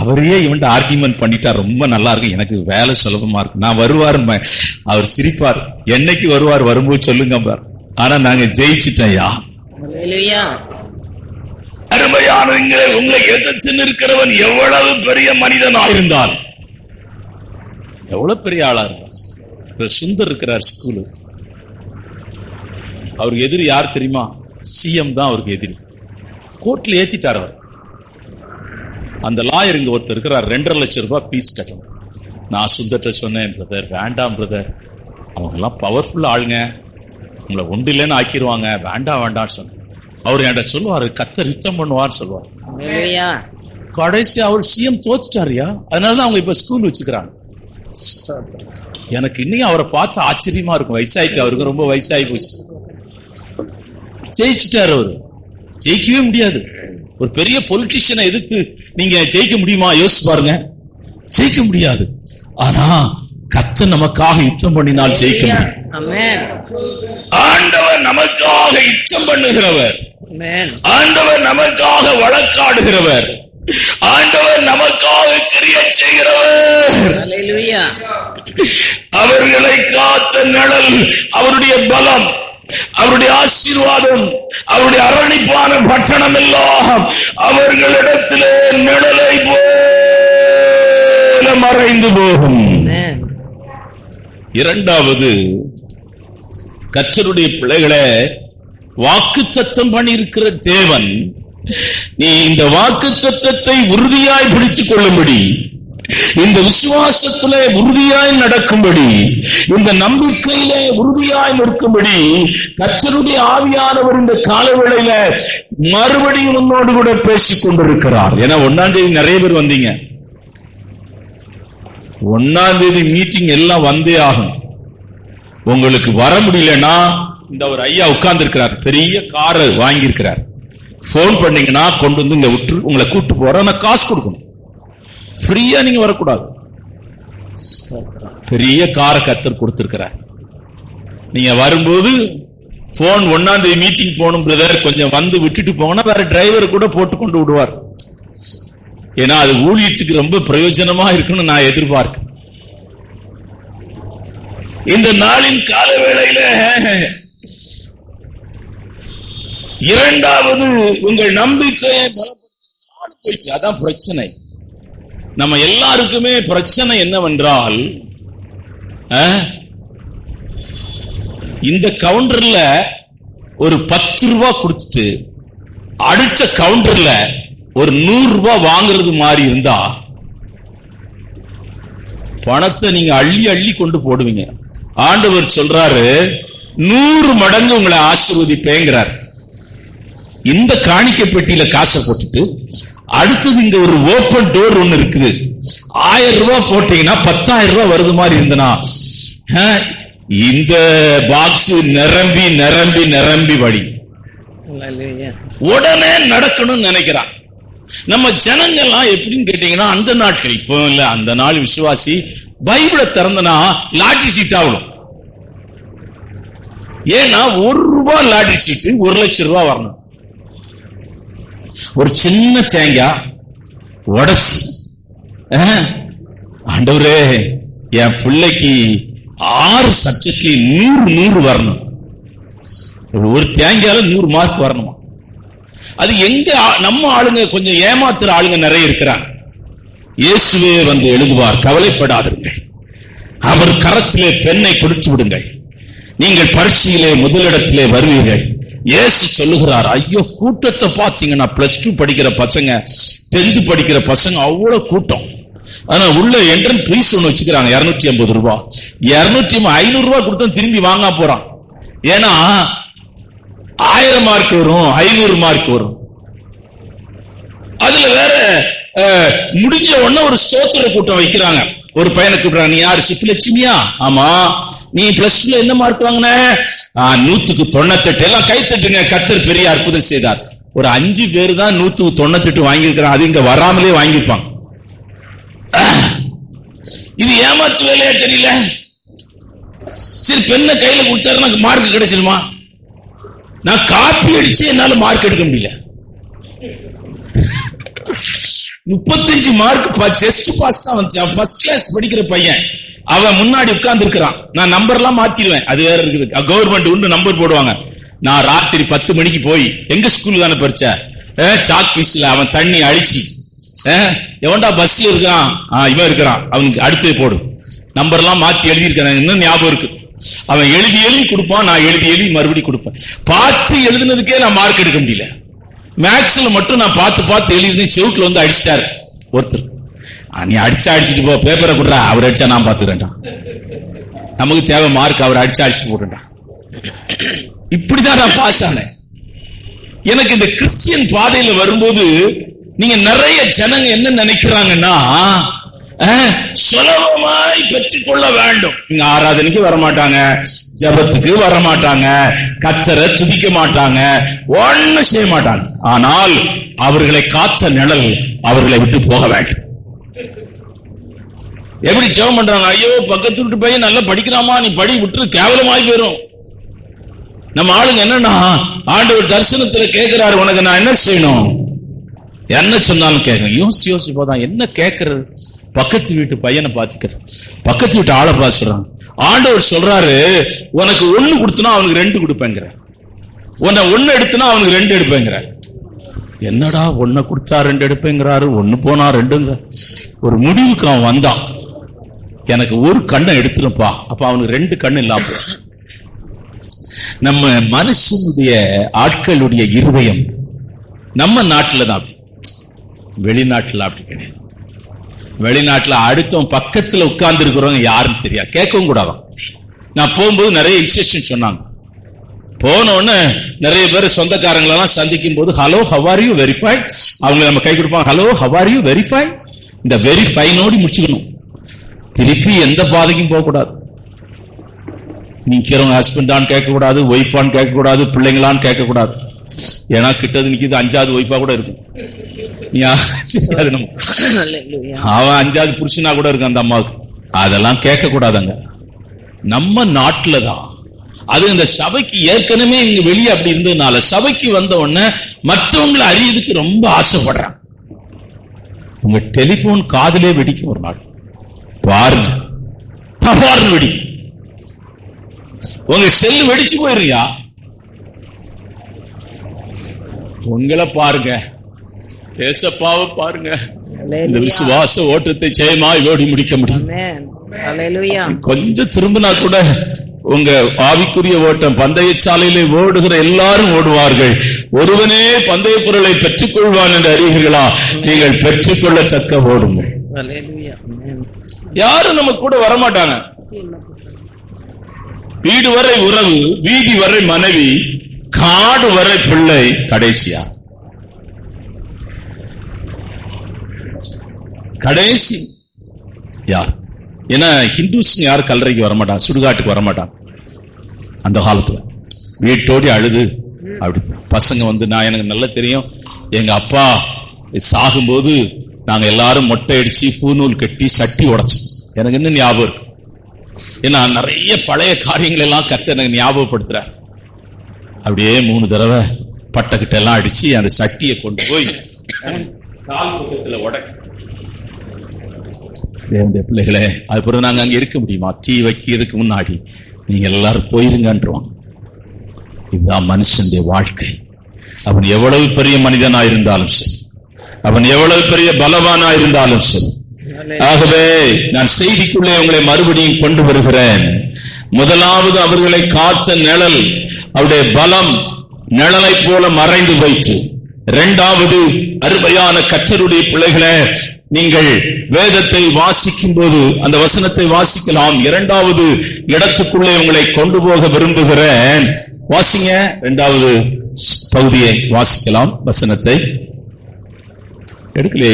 அவரையே இவன்ட்டு ஆர்கியூமெண்ட் பண்ணிட்டா ரொம்ப நல்லா இருக்கும், எனக்கு வேலை சுலபமா இருக்கு, நான் வருவார். அவர் சிரிப்பார், என்னைக்கு வருவார், வரும்போது சொல்லுங்க பார், ஆனா நாங்க ஜெயிச்சிட்டோம்யா. அருமையானவங்களே, உங்களை எதிர்த்து நிற்கிறவன் எவ்வளவு பெரிய மனிதனா இருந்தால், எவ்வளவு பெரிய ஆளா இருந்தார். சுந்தர் இருக்கிறார் ஸ்கூலு, அவருக்கு எதிரி யார் தெரியுமா? சிஎம் தான் அவருக்கு எதிரி. கோர்ட்ல ஏத்திட்டார் அவர். அந்த லாயர் இங்க ஒருத்தர் இருக்கிறார், 2.5 லட்சம் ரூபாய் ஃபீஸ் கட்டணும். நான் சுந்தர்ட்ட சொன்னேன், பிரதர் வேண்டாம் பிரதர், அவங்க எல்லாம் பவர்ஃபுல் ஆளுங்க, உங்களை ஒன்று இல்லைன்னு ஆக்கிடுவாங்க, வேண்டாம் வேண்டாம்னு சொன்னேன். அவர் என்கிட்ட சொல்லுவாரு, கர்த்தர் யுத்தம் பண்ணுவார் சொல்லுவார். கடைசி அவர் சிஎம் தோத்துட்டாருயா, அதனாலதான் அவங்க இப்ப ஸ்கூல் வச்சுக்கிறாங்க. எனக்கு இன்னும் அவரை பார்த்து ஆச்சரியமா இருக்கும், வயசாயிடுச்சு அவருக்கு, ரொம்ப வயசாகி போச்சு. ஜெயிச்சுட்டாரு அவரு, ஜெயிக்கவே முடியாது. ஒரு பெரிய பொலிட்டிஷியனை எதிர்த்து நீங்க ஜெயிக்க முடியுமா? யோசிச்சு பாருங்க, ஜெயிக்க முடியாது. ஆனா கர்த்தர் நமக்காக யுத்தம் பண்ணினால் ஜெயிக்க முடியும். ஆண்டவர் நமக்காக யுத்தம் பண்ணுகிறவர், ஆண்டவர் நமக்காக வழக்காடுகிறவர், ஆண்டவர் நமக்காக கிரியை செய்கிறவர். அவர்களை காத்த நிழல் அவருடைய பலம், அவருடைய ஆசீர்வாதம், அவருடைய அரணிப்பான பட்டணம் எல்லாம் அவர்களிடத்திலே நிழலை போல மறைந்து போகும். இரண்டாவது, கர்த்தருடைய பிள்ளைகளே, வாக்குத்தத்தம் பண்ணியிருக்கிற தேவன், நீ இந்த வாக்குத்தத்தத்தை உறுதியாய் பிடித்துக் கொள்ளும்படி, இந்த விசுவாசத்திலே உறுதியாய் நடக்கும்படி, இந்த நம்பிக்கையிலே உறுதியாய் நிற்கும்படி கர்த்தருடைய ஆவியானவர் இந்த காலவேளையில மறுபடியும் உன்னோடு கூட பேசிக் கொண்டிருக்கிறார். ஏன்னா 1ஆம் தேதி நிறைய பேர் வந்தீங்க, 1ஆம் தேதி மீட்டிங் எல்லாம் வந்தே ஆகும். உங்களுக்கு வர முடியலன்னா இந்த ஒரு ஐயா உட்கார்ந்து இருக்கிறார், பெரிய காரை வாங்கி இருக்கிறார், போன் பண்ணீங்கன்னா கொண்டு வந்து இங்க விட்டு உங்களை கூட்டு போற, காசு கொடுக்கணும், ஃப்ரீயா நீங்க வரக்கூடாது. பெரிய காரை கர்த்தர் கொடுத்திருக்கிறார். நீங்க வரும்போது போன் 1ஆம் தேதி மீட்டிங் போகணும் பிரதர், கொஞ்சம் வந்து விட்டுட்டு போங்கன்னா வேற டிரைவர் கூட போட்டு கொண்டு விடுவார். ஏன்னா அது ஊழியத்துக்கு ரொம்ப பிரயோஜனமா இருக்குன்னு நான் எதிர்பார்க்கிறேன். இந்த நாளின் காலவேளையில இரண்டாவது, உங்கள் நம்பிக்கையை பலப்படுத்த, அதான் பிரச்சனை. நம்ம எல்லாருக்குமே பிரச்சனை என்னவென்றால், இந்த கவுண்டர்ல ஒரு 10 ரூபாய் கொடுத்துட்டு அடுத்த கவுண்டர்ல ஒரு 100 ரூபாய் வாங்குறது மாதிரி இருந்தா பணத்தை நீங்க அள்ளி அள்ளி கொண்டு போடுவீங்க. ஆண்டவர் சொல்றாரு, 100 மடங்கு உங்களை ஆசீர்வதிப்பேங்கிறார். இந்த காணிக்கை பெட்டியில காசை போட்டுட்டு அடுத்தது இங்க ஒரு ஓபன் டோர் ஒண்ணு இருக்குது, 1000 ரூபாய் போட்டீங்கன்னா 10,000 ரூபாய் வருது மாதிரி இருந்தனா, இந்த பாக்ஸ் நிரம்பி நிரம்பி நிரம்பி வடி உடனே நடக்கணும்னு நினைக்கிறான். நம்ம ஜனங்கள்லாம் எப்படின்னு கேட்டீங்கன்னா, அந்த நாட்கள் இப்போ இல்ல, அந்த நாள் விசுவாசி பைபிளை திறந்தனா லாட்டரி சீட் ஆகணும். ஏன்னா 1 ரூபாய் லாட்டரி சீட்டு 1 லட்சம் ரூபாய் வரணும். ஒரு சின்ன தேங்காய் உடச்சு, ஆண்டவரே என் பிள்ளைக்கு 6 சப்ஜெக்ட்ல 100 வரணும், ஒரு தேங்காயில 100 மார்க் வரணுமா? அது எங்க? நம்ம ஆளுங்க கொஞ்சம் ஏமாத்துற ஆளுங்க நிறைய இருக்கிறாங்க. இயேசுவே வந்து எழுதுவார், கவலைப்படாதீர்கள், அவர் கரத்திலே பெண்ணை கொடுத்து விடுங்கள், நீங்கள் பரீட்சையிலே முதலிடத்திலே வருவீர்கள், இயேசு சொல்லுகிறார், ஐயோ கூட்டத்தை பாத்தீங்கன்னா +2 படிக்கிற பசங்க, 10th படிக்கிற பசங்க, அவ்வளவு கூட்டம். ஆனா உள்ள என்ட்ரன்ஸ் ஃபீஸ் ஒண்ணு வச்சுக்கிறாங்க, 250 ரூபாய். 500 ரூபாய் கொடுத்தா திரும்பி வாங்க போறான். ஏன்னா 1000 மார்க் வரும், 500 மார்க் வரும். அதுல வேற முடிஞ்ச உடனே ஒரு ஸ்தோத்திர கூட்டம் வைக்கிறாங்க. ஒரு பையனை கூப்பிடுறாங்க, நீ யாரு? சுப்புலட்சுமியா? ஆமா. நீ +2 என்ன மார்க் வாங்கின? 100க்கு 98. எல்லாம் கை தட்டுங்க, கர்த்தர் பெரிய அற்புதம் செய்தார். ஒரு 5 பேர் தான் 100க்கு 98 வாங்கியிருக்கிறான். அது இங்க வராமலே வாங்கியிருப்பாங்க. இது ஏமாத்து வேலையா தெரியல. சரி, பெண்ணை கையில கொடுத்தாரு, எனக்கு மார்க் கிடைச்சிருமா? நான் காப்பி அடிச்சு என்னால மார்க் எடுக்க முடியல. 35 மார்க் ஜஸ்ட் பாஸ் தான் வந்துச்சு. ஃபர்ஸ்ட் கிளாஸ் படிக்கிற பையன், அவன் முன்னாடி உட்கார்ந்து இருக்கிறான். நான் நம்பர் எல்லாம் மாத்திடுவேன், அது வேற இருக்குது. கவர்மெண்ட் உண்டு நம்பர் போடுவாங்க. நான் ராத்திரி 10 மணிக்கு போய், எங்க ஸ்கூல் தானே படிச்ச, சாக் பீஸ்ல அவன் தண்ணி அழிச்சு, எவன்டா பஸ்ல இருக்கான், இவன் இருக்கிறான், அவனுக்கு அடுத்து போடு. நம்பர் எல்லாம் மாத்தி எழுதி இருக்கிறான், இன்னும் ஞாபகம் இருக்கு. அவன் எழுதி கொடுப்பான், நான் எழுதி மறுபடியும் கொடுப்பேன். பார்த்து எழுதுனதுக்கே நான் மார்க் எடுக்க முடியல. மேக்ஸ்ல மட்டும் நான் பார்த்து எழுதி செவுட்ல வந்து அடிச்சிட்டாரு ஒருத்தர். நீ அடிச்சுட்டு போ, பேப்பரை கொடுறா, அவர் அடிச்சா நான் பாத்துக்கிறேன்டா, நமக்கு தேவை மார்க், அவர் அடிச்சுட்டு போட்டுட்டான். இப்படிதான் நான் பாஸ் ஆனேன். எனக்கு இந்த கிறிஸ்டியன் பாதையில வரும்போது நீங்க நிறைய ஜனங்க என்ன நினைக்கிறாங்கன்னா, சுலபமாய் பெற்றுக்கொள்ள வேண்டும். நீங்க ஆராதனைக்கு வரமாட்டாங்க, ஜபத்துக்கு வரமாட்டாங்க, கர்த்தரை துதிக்க மாட்டாங்க, ஒன்னும் செய்ய மாட்டாங்க. ஆனால் அவர்களை காத்த நிழல் அவர்களை விட்டு போக வேண்டும். எப்படி ஜெபம் பண்றாங்க, ஐயோ பக்கத்து வீட்டு பையன் நல்லா படிக்கிறாமா, நீ படி விட்டு கேவலமாய் போயிரும். நம்ம ஆளுங்க என்னன்னா, ஆண்டவர் தரிசனத்துல கேட்கிறாரு, உனக்கு நான் என்ன செய்யணும், என்ன சொன்னாலும் கேட்க யோசி போதான் என்ன கேட்கறது. பக்கத்து வீட்டு பையனை பாத்துக்கிற, பக்கத்து வீட்டு ஆளை பாத்துறான். ஆண்டவர் சொல்றாரு, உனக்கு 1 கொடுத்தனா அவனுக்கு 2 கொடுப்பேங்கிற, உன்னை 1 எடுத்தனா அவனுக்கு 2 எடுப்பேங்கிற. என்னடா 1 கொடுத்தா 2 எடுப்பேங்கிறாரு, 1 போனா 2ங்க. ஒரு முடிவுக்கு அவன் வந்தான், எனக்கு 1 கண்ணை எடுத்துருப்பா, அப்ப அவனுக்கு 2 கண்ணு இல்லாம. நம்ம மனுஷனுடைய ஆட்களுடைய இருதயம் நம்ம நாட்டுல தான், வெளிநாட்டுல அப்படி கிடையாது. வெளிநாட்டுல அடுத்தவன் பக்கத்துல உட்கார்ந்து இருக்கிறவங்க யாருன்னு தெரியாது, கேட்கவும் கூடாது. நான் போகும்போது நிறைய இன்ஸ்ட்ரக்ஷன் சொன்னாங்க. போன உடனே நிறைய பேர் சொந்தக்காரங்களெல்லாம் சந்திக்கும் போது, hello how are you verified, அவங்க நம்ம கை கொடுப்பாங்க, hello how are you verified. இந்த வெரிஃபைனோடு முடிச்சுக்கணும், திருப்பி எந்த பாதைக்கும் போக கூடாது. நிக்கிறவங்க ஹஸ்பண்டான்னு கேட்க கூடாது, ஒய்ஃபான்னு கேட்க கூடாது, பிள்ளைங்களான்னு கேட்க கூடாது. ஏன்னா கிட்டது நிக்கிது 5வது ஒய்ஃபா கூட இருக்கும். அவன் 5வது புருஷனா கூட இருக்கு அந்த அம்மாவுக்கு. அதெல்லாம் கேட்க கூடாதுங்க. நம்ம நாட்டுல தான் அது. இந்த சபைக்கு ஏற்கனவே இங்க வெளியே அப்படி இருந்ததுனால சபைக்கு வந்த உடனே மற்றவங்களை அறியதுக்கு ரொம்ப ஆசைப்படுறாங்க. உங்க டெலிபோன் காதிலே வெடிக்கும் ஒரு நாள், பாருங்க வெடி. உங்க செல் வெடிச்சு போயிருக்கியா, உங்களை பாருங்க, ஏசப்பாவை பாருங்க. இந்த விசுவாச ஓட்டத்தை ஜெயமாய் ஓடி முடிக்க முடியும். கொஞ்சம் திரும்பினா கூட உங்க ஆவிக்குரிய ஓட்டம், பந்தய சாலையிலே ஓடுகிற எல்லாரும் ஓடுவார்கள், ஒருவனே பந்தய பொருளை பெற்றுக் கொள்வான் என்று அறிவீர்களா? நீங்கள் பெற்றுக்கொள்ளத்தக்க ஓடுங்கள். யாரும் நம்ம கூட வரமாட்டாங்க. வீடு வரை உறவு, வீதி வரை மனைவி, காடு வரை பிள்ளை, கடைசியா கடைசி யார்? ஏன்னா ஹிந்துஸ் யாரும் கல்லறைக்கு வரமாட்டான், சுடுகாட்டுக்கு வரமாட்டான். அந்த காலத்துல வீட்டோடி அழுது அப்படி பசங்க வந்து, நான் எனக்கு நல்லா தெரியும், எங்க அப்பா சாகும்போது நாங்க எல்லாரும் மொட்டை அடிச்சு பூநூல் கட்டி சட்டி உடைச்சோம். எனக்கு இன்னும் ஞாபகம் இருக்கு. ஏன்னா நிறைய பழைய காரியங்கள் எல்லாம் கர்த்தர் எனக்கு ஞாபகப்படுத்துற. அப்படியே 3 தடவை பட்டக்கிட்ட எல்லாம் அடிச்சு அந்த சட்டியை கொண்டு போய் கால் பக்கத்துல உடை. பிள்ளைகளே, அது பிறகு நாங்க அங்க இருக்க முடியுமா? தீ வைக்கிறதுக்கு முன்னாடி நீங்க எல்லாரும் போயிருங்கன்றோம். இதுதான் மனுஷனுடைய வாழ்க்கை. அவன் எவ்வளவு பெரிய மனிதனா இருந்தாலும் சரி, அவன் எவ்வளவு பெரிய பலவானா இருந்தாலும் சரி. ஆகவே நான் செய்திக்குள்ளே உங்களை மறுபடியும் கொண்டு வருகிறேன். முதலாவது அவர்களை காத்த நிழல், அவருடைய பலம் நிழலை போல மறைந்து போயிற்று. இரண்டாவது, அருமையான கர்த்தருடைய பிள்ளைகளே, நீங்கள் வேதத்தை வாசிக்கும் போது அந்த வசனத்தை வாசிக்கலாம். இரண்டாவது இடத்துக்குள்ளே உங்களை கொண்டு போக விரும்புகிறேன். வாசிங்க, இரண்டாவது பகுதியை வாசிக்கலாம். வசனத்தை எடுக்கலையே?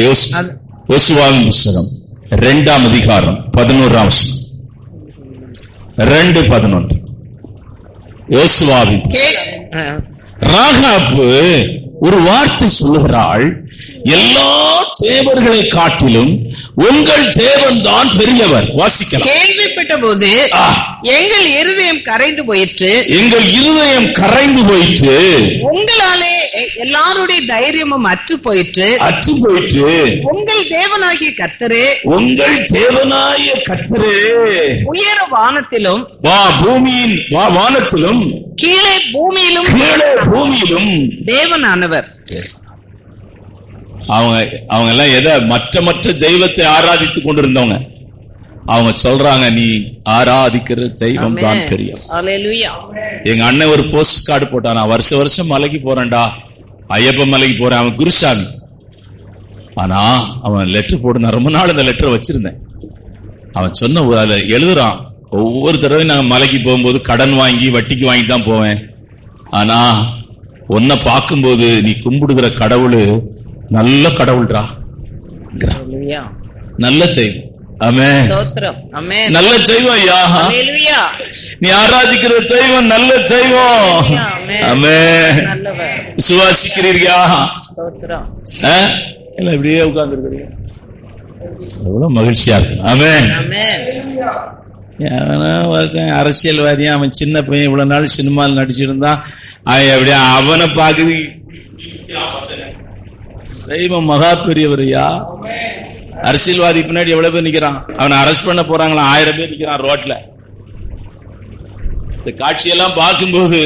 யோசுவாவின் புத்தகம் 2ஆம் அதிகாரம் 11ஆம் வசனம். 2:11. யோசுவாவின் ராகாப்பு ஒரு வார்த்தை சொல்லுகிறாள், எல்லா தேவர்களை காட்டிலும் உங்கள் தேவன் தான் பெரியவர். வாசிக்கலாம். கேள்விப்பட்ட போது எங்கள் இருதயம் கரைந்து போயிற்று, உங்களாலே எல்லாருடைய தைரியமும் அற்று போயிற்று. உங்கள் தேவனாகிய கர்த்தரே, உயர வானத்திலும் வானத்திலும் கீழே பூமியிலும் தேவனானவர். அவங்க எல்லாம் எதை மற்ற தெய்வத்தை ஆராதித்துக் கொண்டிருந்தவங்க. அவங்க சொல்றாங்க, நீ ஆராதிக்கிற தெய்வம் தான் பெரிய. எங்க அண்ணன் ஒரு போஸ்ட் கார்டு போட்டான், நான் வருஷம் மலைக்கு போறேன்டா, ஐயப்ப மலைக்கு போறேன். அவன் குருசாமி. ஆனா அவன் லெட்டர் போட்டு, ரொம்ப நாள் அந்த லெட்டர் வச்சிருந்தேன். அவன் சொன்ன அதை எழுதுறான், ஒவ்வொரு தடவையும் நாங்க மலைக்கு போகும்போது கடன் வாங்கி வட்டிக்கு வாங்கி தான் போவேன். ஆனா உன்னை பார்க்கும்போது நீ கும்பிடுகிற கடவுள் நல்ல கடவுள்ரா, நல்ல தெய்வம். ஆமென். நல்ல தெய்வம் ஐயா, நீ ஆராதிக்கிற தெய்வம் நல்ல தெய்வம். ஆமென். விசுவாசிக்கிறீர்களா? எல்லாம் இப்படியே உட்கார்ந்து இருக்கிறீங்க, எவ்வளவு மகிழ்ச்சியா இருக்கு. ஆமென். அரசியல்வாதியா அவன் சின்ன பையன், இவ்வளவு நாள் சினிமாவில் நடிச்சிருந்தான். அப்படியே அவனை பாக்குது. தெய்வம் மகா பெரியவரையா. அரசியல்வாதி பின்னாடி எவ்வளவு பேர் நிக்கிறான். அவனை அரெஸ்ட் பண்ண போறாங்களா, 1000 பேர் நிக்கிறான் ரோட்ல. இந்த காட்சியெல்லாம் பார்க்கும்போது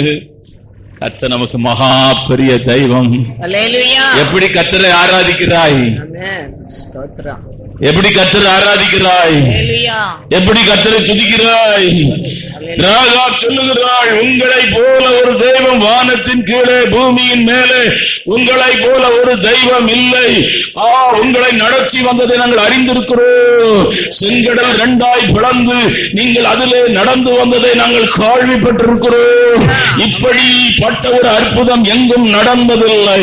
கர்த்தர் நமக்கு மகா பெரிய தெய்வம். எப்படி கர்த்தரை ஆராதிக்கிறாய், எப்படி கர்த்தரை ஆராதிக்கிறாய், எப்படி கர்த்தரை துதிக்கிறாய். ராகாப் சொல்லுகிறாள், உங்களை போல ஒரு தெய்வம் வானத்தின் கீழே பூமியின் மேலே உங்களை போல ஒரு தெய்வம் இல்லை. உங்களை நடத்தி வந்ததை நாங்கள் அறிந்திருக்கிறோம். செங்கடல் 2ஆய் பிளந்து நீங்கள் அதிலே நடந்து வந்ததை நாங்கள் கேள்விப்பட்டிருக்கிறோம். இப்படிப்பட்ட ஒரு அற்புதம் எங்கும் நடந்ததில்லை.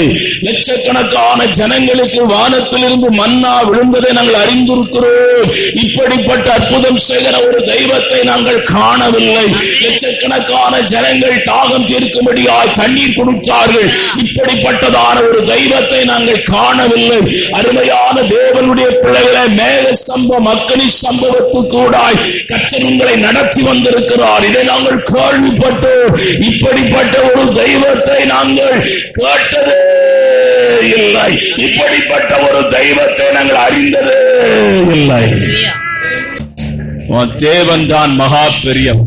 லட்சக்கணக்கான ஜனங்களுக்கு வானத்திலிருந்து மன்னா விழுந்ததை நாங்கள் அறிந்திருக்கிறோம். இப்படிப்பட்ட அற்புதம் செய்கிற ஒரு தெய்வத்தை நாங்கள் காணவில்லை. லட்சக்கணக்கான ஜனங்கள் தாகம் தீர்க்கும்படியாய் தண்ணீர் குடித்தார்கள். இப்படிப்பட்டதான ஒரு தெய்வத்தை நாங்கள் காணவில்லை. அருமையான தேவனுடைய பிள்ளைகளை, மேக சம்பவம் அக்னி சம்பவத்துக்கூடாய் கர்த்தர் உங்களை நடத்தி வந்திருக்கிறார். இதை நாங்கள் கேள்விப்பட்டோம். இப்படிப்பட்ட ஒரு தெய்வத்தை நாங்கள் கேட்டதே இல்லை. இப்படிப்பட்ட ஒரு தெய்வத்தை நாங்கள் அறிந்ததே இல்லை. தேவன் தான் மகா பெரியவன்.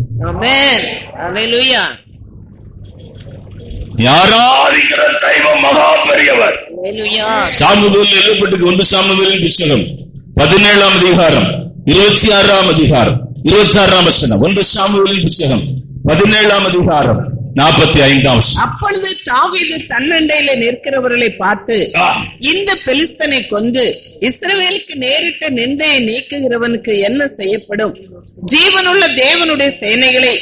யாராதிக்கிற தெய்வம் மகா பெரியவர். சாமுவேல் எழுதப்பட்டு 1 சாமுவேலின் புத்தகம் 17ஆம் அதிகாரம் 26ஆம் அதிகாரம் 26ஆம் வசனம். 1 சாமுவேலின் புத்தகம் 17ஆம் அதிகாரம் 45ஆம் வசனம். அப்பொழுது தாவீது தன்னண்டையில நிற்கிறவர்களை பார்த்து, இந்த பெலிஸ்தனை கொண்டு இஸ்ரவேலுக்கு நேரிட்ட நிந்தையை நீக்குகிறவனுக்கு என்ன செய்யப்படும்? ஜீவனுள்ள தேவனுடைய சேனைகளை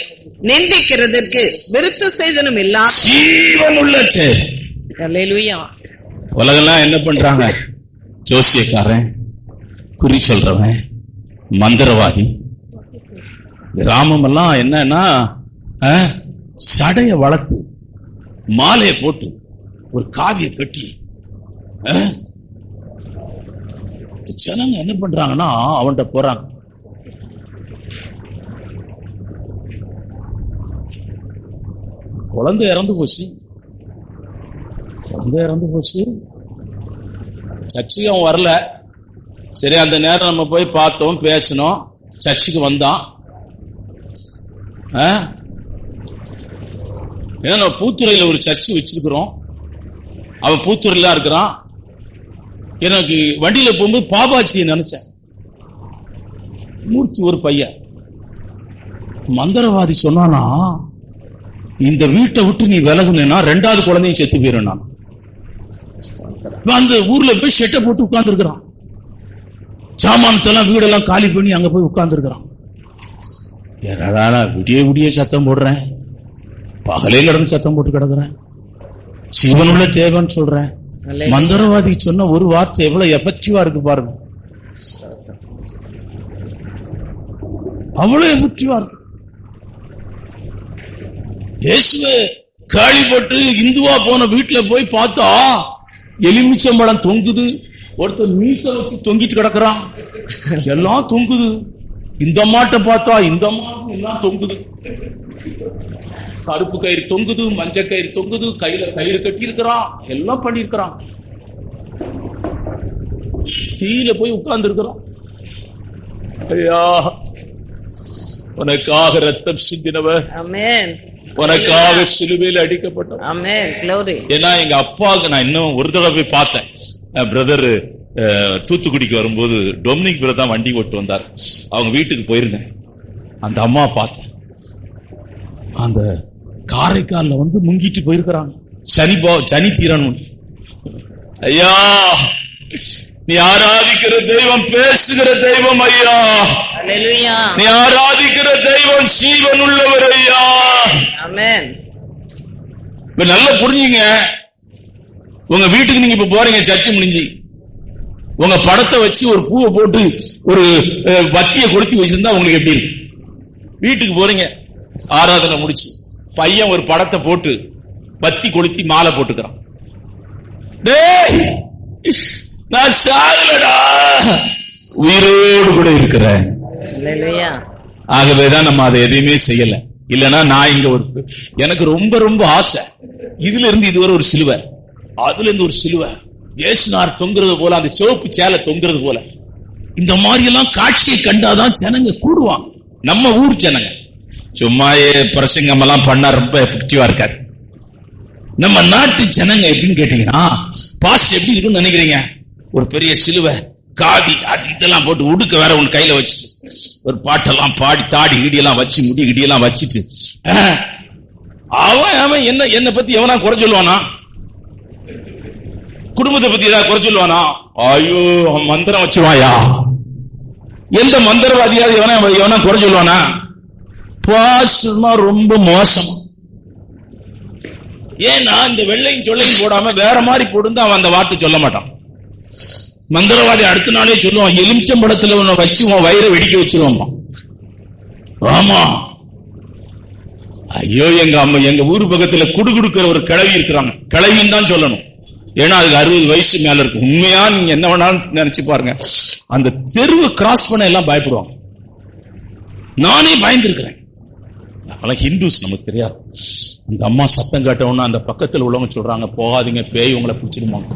நிந்திக்கிறதற்கு விருத்த சேதனம் இல்லாம ஜீவனுள்ள உலகெல்லாம் என்ன பண்றாங்க? ஜோசியக்காரன், குறி சொல்றவன், மந்திரவாதி. கிராமம் எல்லாம் என்னன்னா சடைய வளர்த்து மாலையை போட்டு ஒரு காவியை கட்டி ஜனங்க என்ன பண்றாங்கன்னா அவன்கிட்ட போறாங்க. குழந்தை இறந்து போச்சு, சர்ச்சுக்கு அவன் வரல. சரி, அந்த நேரம் நம்ம போய் பார்த்தோம், பேசணும். சர்ச்சுக்கு வந்தான். ஏன்னா நம்ம பூத்துறையில ஒரு சர்ச்சு வச்சிருக்கிறோம். அவன் பூத்துறையில இருக்கிறான். எனக்கு வண்டியில போகும்போது பாபாச்சியை நினைச்சேன். மூர்த்தி ஒரு பையன் மந்திரவாதி சொன்னானா, இந்த வீட்டை விட்டு நீ விலகுனா 2வது குழந்தையும் செத்து போயிடும். நான் அந்த ஊர்ல போய் ஷெட்டை போட்டு உட்கார்ந்து இருக்கிறான். சாமானத்தெல்லாம் வீடெல்லாம் காலி பண்ணி அங்க போய் உட்கார்ந்து இருக்கிறான். விடிய விடிய சத்தம் போடுறேன், பகலே கிடந்து சத்தம் போட்டு கிடக்குறேன், சிவனுள்ள தேவன் சொல்றேன். மந்திரவாதி சொன்ன ஒரு வார்த்தை எவ்வளவு எஃபெக்டிவா இருக்கு பாருங்க. அவ்வளவு எஃபெக்டிவா இருக்கு. இயேசுவே காளிப்பட்டு இந்துவா போன வீட்டுல போய் பார்த்தா எலுமிச்சம்பழம் தொங்குது, ஒருத்தர் மீச வச்சு தொங்கிட்டு கிடக்குறான், எல்லாம் தொங்குது. இந்த மாட்டை பார்த்தா இந்த மாட்டு எல்லாம் தொங்குது, கருப்பு கயிறு தொங்குது, மஞ்சள் கயிறு தொங்குது, கையில கயிறு கட்டி இருக்கிறான், எல்லாம் பண்ணி இருக்கிறான். சீல போய் உட்கார்ந்து இருக்கிறான். ஐயா, உனக்காக ரத்தம் சிந்தினவர், உனக்காக சிலுவையில் அடிக்கப்பட்டவர். ஏன்னா எங்க அப்பாவுக்கு நான் இன்னும் ஒரு தடவை போய் பார்த்தேன். பிரதர் தூத்துக்குடிக்கு வரும்போது டொமினிக் பிரதர் தான் வண்டி ஓட்டு வந்தார். அவங்க வீட்டுக்கு போயிருந்தேன். அந்த அம்மா பார்த்தேன். அந்த காரைக்கால்ல வந்து முங்கிட்டு போயிருக்கிறாங்க. சனி தீரன். ஐயா, நீ ஆராதிக்கிற தெய்வம் பேசுகிற தெய்வம் ஐயா. நீ ஆராதிக்கிற தெய்வம் ஜீவன் உள்ளவர் ஐயா. இப்ப நல்லா புரிஞ்சுங்க. உங்க வீட்டுக்கு நீங்க இப்ப போறீங்க, சர்ச்சு முடிஞ்சு உங்க படத்தை வச்சு ஒரு பூவை போட்டு ஒரு பத்தியை கொளுத்தி வச்சிருந்தா உங்களுக்கு எப்படி இருக்கு? வீட்டுக்கு போறீங்க, ஆராதனை முடிச்சு பையன் ஒரு படத்தை போட்டு பத்தி கொளுத்தி மாலை போட்டுக்கிறான். நான் சாகலடா, உயிரோடு கூட இருக்கிறேன். ஆகவேதான் நம்ம அதை எதையுமே செய்யல. இல்லன்னா நான் இங்க ஒரு எனக்கு ரொம்ப ரொம்ப ஆசை. இதுல இருந்து இதுவரை ஒரு சிலுவை, அதுல இருந்து ஒரு சிலுவை, இயேசுனார் தொங்குறது போல, அந்த சிவப்பு சேலை தொங்குறது போல, இந்த மாதிரி எல்லாம் காட்சியை கண்டாதான் ஜனங்க கூடுவாங்க. நம்ம ஊர் ஜனங்க சும்மாயே பிரசங்கம் எல்லாம் பண்ணா ரொம்ப எஃபெக்டிவா இருக்காது. நம்ம நாட்டு ஜனங்க எப்படின்னு கேட்டீங்கன்னா, பாஸ் எப்படி இருக்குன்னு நினைக்கிறீங்க? ஒரு பெரிய சிலுவை, காதி, அது இதெல்லாம் போட்டு உடுக்க வேற ஒன்று கையில வச்சுட்டு ஒரு பாட்டெல்லாம் பாடி தாடி கிடியெல்லாம் வச்சு முடி கிடியெல்லாம் வச்சுட்டு அவன் என்ன பத்தி எவனா குறை சொல்லுவானா? குடும்பத்தை பத்தி ஏதாவது குறை சொல்லுவானா? ஐயோ, மந்திரம் வச்சுவாயா? எந்த மந்திரவாதியாவது எவனா குறை சொல்லுவானா? பாசமா ரொம்ப மோசம். ஏன்னா இந்த வெள்ளையும் சொல்லையும் போடாம வேற மாதிரி போட்டு அவன் அந்த வார்த்தை சொல்ல மாட்டான். மந்திரவாதி அடுத்த நாளே சொல்லுவான், எலுமிச்சம்பழத்துல உன்னை வச்சு உன் வயிறை வெடிக்க வச்சிருவான். ஆமா, ஐயோ, எங்க ஊர் பக்கத்துல குடுகுடுக்கிற ஒரு கிழவி இருக்கிறாங்க. கிழவின்னு தான் சொல்லணும், ஏன்னா அதுக்கு 60 வயசு மேல இருக்கு. உண்மையா நீங்க என்ன வேணாலும் நினைச்சு பாருங்க, அந்த தெருவை கிராஸ் பண்ண எல்லாம் பயப்படுவாங்க. நானே பயந்துருக்கிறேன். ஹிந்துஸ் நமக்கு தெரியாது. அந்த அம்மா சத்தம் கேட்டவொன்னா அந்த பக்கத்தில் உள்ளவங்க சொல்றாங்க, போகாதீங்க, பேய் உங்களை பிடிச்சிருவாங்க.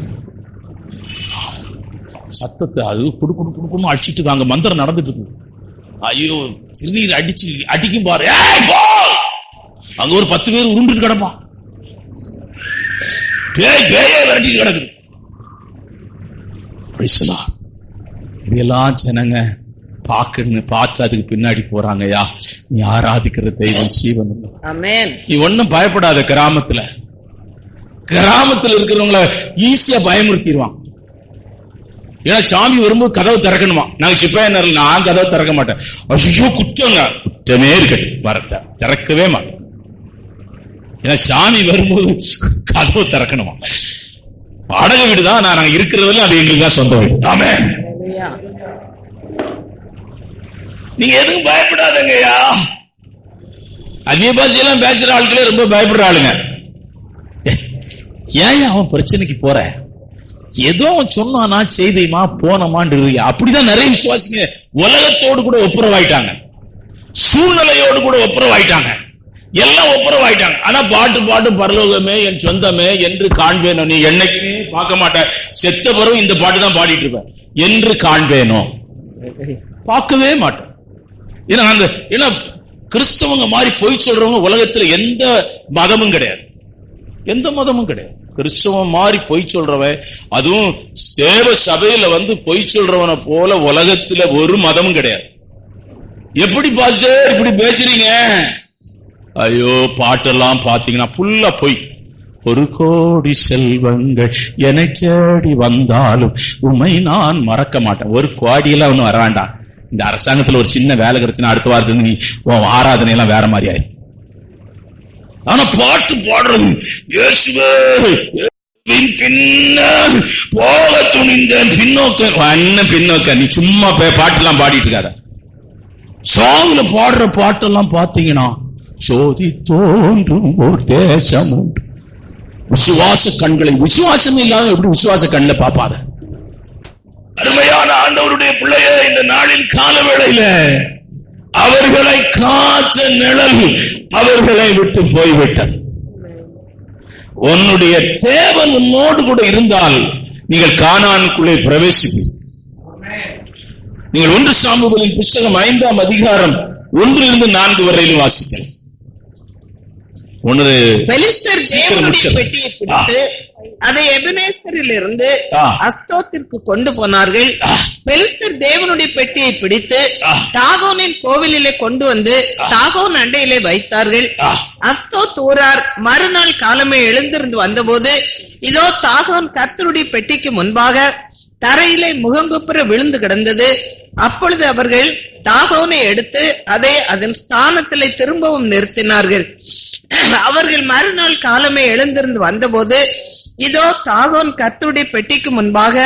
சத்தத்தை அது குடுக்கணும் அடிச்சுட்டு இருக்காங்க. மந்திரம் நடந்துட்டு இருக்கு. ஐயோ, சிறுநீர் அடிக்கும் பாரு. அங்க ஒரு 10 பேர் உருண்டுட்டு கிடப்பான். பேயே விரட்டிட்டு கிடக்குது. இதெல்லாம் ஜனங்க பார்த்து அதுக்கு பின்னாடி போறாங்கயா. நீ ஆராதிக்கிற தெய்வம் ஜீவன். நீ ஒன்னும் பயப்படாத. கிராமத்துல இருக்கிறவங்கள ஈஸியா பயமுறுத்திடுவான். ஏன்னா சாமி வரும்போது கதவு திறக்கணுமா? நாங்க சிப்பாயினர், நான் கதவு திறக்க மாட்டேன். ஐயோ, குற்றமே இருக்கட்டும், திறக்கவே மாட்டேன். ஏன்னா சாமி வரும்போது கதவு திறக்கணுமா? வாடகை வீடுதான், நாங்க இருக்கிறதுல அது எங்களுக்கு தான் சொந்த வீடு. ஆமே, நீங்க எதுவும் பயப்படாதங்கய்யா. அந்நிய பாஷையெல்லாம் பேசுற ஆட்களே ரொம்ப பயப்படுற ஆளுங்க. ஏன் அவன் பிரச்சனைக்கு போற? ஏதோ சொன்னானா செய்தையுமா போனமான்னு. அப்படிதான் நிறைய விசுவாசிங்க உலகத்தோடு கூட ஒப்புரவாயிட்டாங்க, சூழ்நிலையோடு கூட ஒப்புரவாயிட்டாங்க, எல்லாம் ஒப்புரவாயிட்டாங்க. ஆனா பாட்டு பரலோகமே என் சொந்தமே என்று காண்பேனோ. நீ என்னைக்குமே பார்க்க மாட்ட. செத்த பிறகு இந்த பாட்டு தான் பாடிட்டு இருப்ப. என்று காண்பேனோ, பார்க்கவே மாட்டேன். ஏன்னா கிறிஸ்தவங்க மாதிரி பொய் சொல்றவங்க உலகத்துல எந்த மதமும் கிடையாது, எந்த மதமும் கிடையாது. கிறிஸ்தவன் மாதிரி பொய் சொல்றவன், அதுவும் தேவ சபையில வந்து பொய் சொல்றவனை போல உலகத்துல ஒரு மதமும் கிடையாது. எப்படி பாஸ்டர் இப்படி பேசுறீங்க? ஐயோ பாட்டெல்லாம் பாத்தீங்கன்னா புல்லா போய். ஒரு கோடி செல்வங்கள் என்னை தேடி வந்தாலும் உண்மை நான் மறக்க மாட்டேன். ஒரு கோடியெல்லாம் ஒண்ணு வர வேண்டாம். இந்த அரசாங்கத்துல ஒரு சின்ன வேலை கிடைச்சுன்னா அடுத்த வாரத்துக்கு நீ ஆராதனை எல்லாம் வேற மாதிரி ஆயிரும். ஆனா பாட்டு பாடுறது இயேசுவே பின்ன போக துணிந்தேன் பின்னோக்க நீ சும்மா பாட்டு எல்லாம் பாடிட்டு இருக்காத. சாங்ல பாடுற பாட்டெல்லாம் பாத்தீங்கன்னா சோதி தோன்றும் ஒரு தேசம் உண்டு. விசுவாச கண்களை விசுவாசம் இல்லாத எப்படி விசுவாச கண்ணில் பாப்பாத. அருமையான ஆண்டவருடைய பிள்ளையே, இந்த நாளின் கால வேளையில அவர்களை காத்த நிழல் அவர்களை விட்டு போய்விட்டது. உன்னுடைய தேவன் உன்னோடு கூட இருந்தால் நீங்கள் கானானுக்குள்ளே பிரவேசிப்பீர்கள். நீங்கள் 1 சாமுவேலின் புத்தகம் 5ஆம் அதிகாரம் 1-4 வரையில் வாசிக்கலாம். பெலிஸ்தர் தேவனுடைய பெட்டியை பிடித்து அதை எபெனேசரில் இருந்து அஸ்தோத்திற்கு கொண்டு போனார்கள். பெலிஸ்தர் தேவனுடைய பெட்டியை பிடித்து தாகோனின் கோவிலிலே கொண்டு வந்து தாகோன் அண்டையிலே வைத்தார்கள். அஸ்தோத் ஊரார் மறுநாள் காலமே எழுந்திருந்து வந்தபோது இதோ தாகோன் கர்த்தருடைய பெட்டிக்கு முன்பாக தரையிலே முகங்குப்புற விழுந்து கிடந்தது. அப்பொழுது அவர்கள் தாகோனை எடுத்து அதை அதன் ஸ்தானத்திலே திரும்பவும் நிறுத்தினார்கள். அவர்கள் மறுநாள் காலமே எழுந்திருந்து வந்தபோது இதோ தாகோன் கர்த்தருடைய பெட்டிக்கு முன்பாக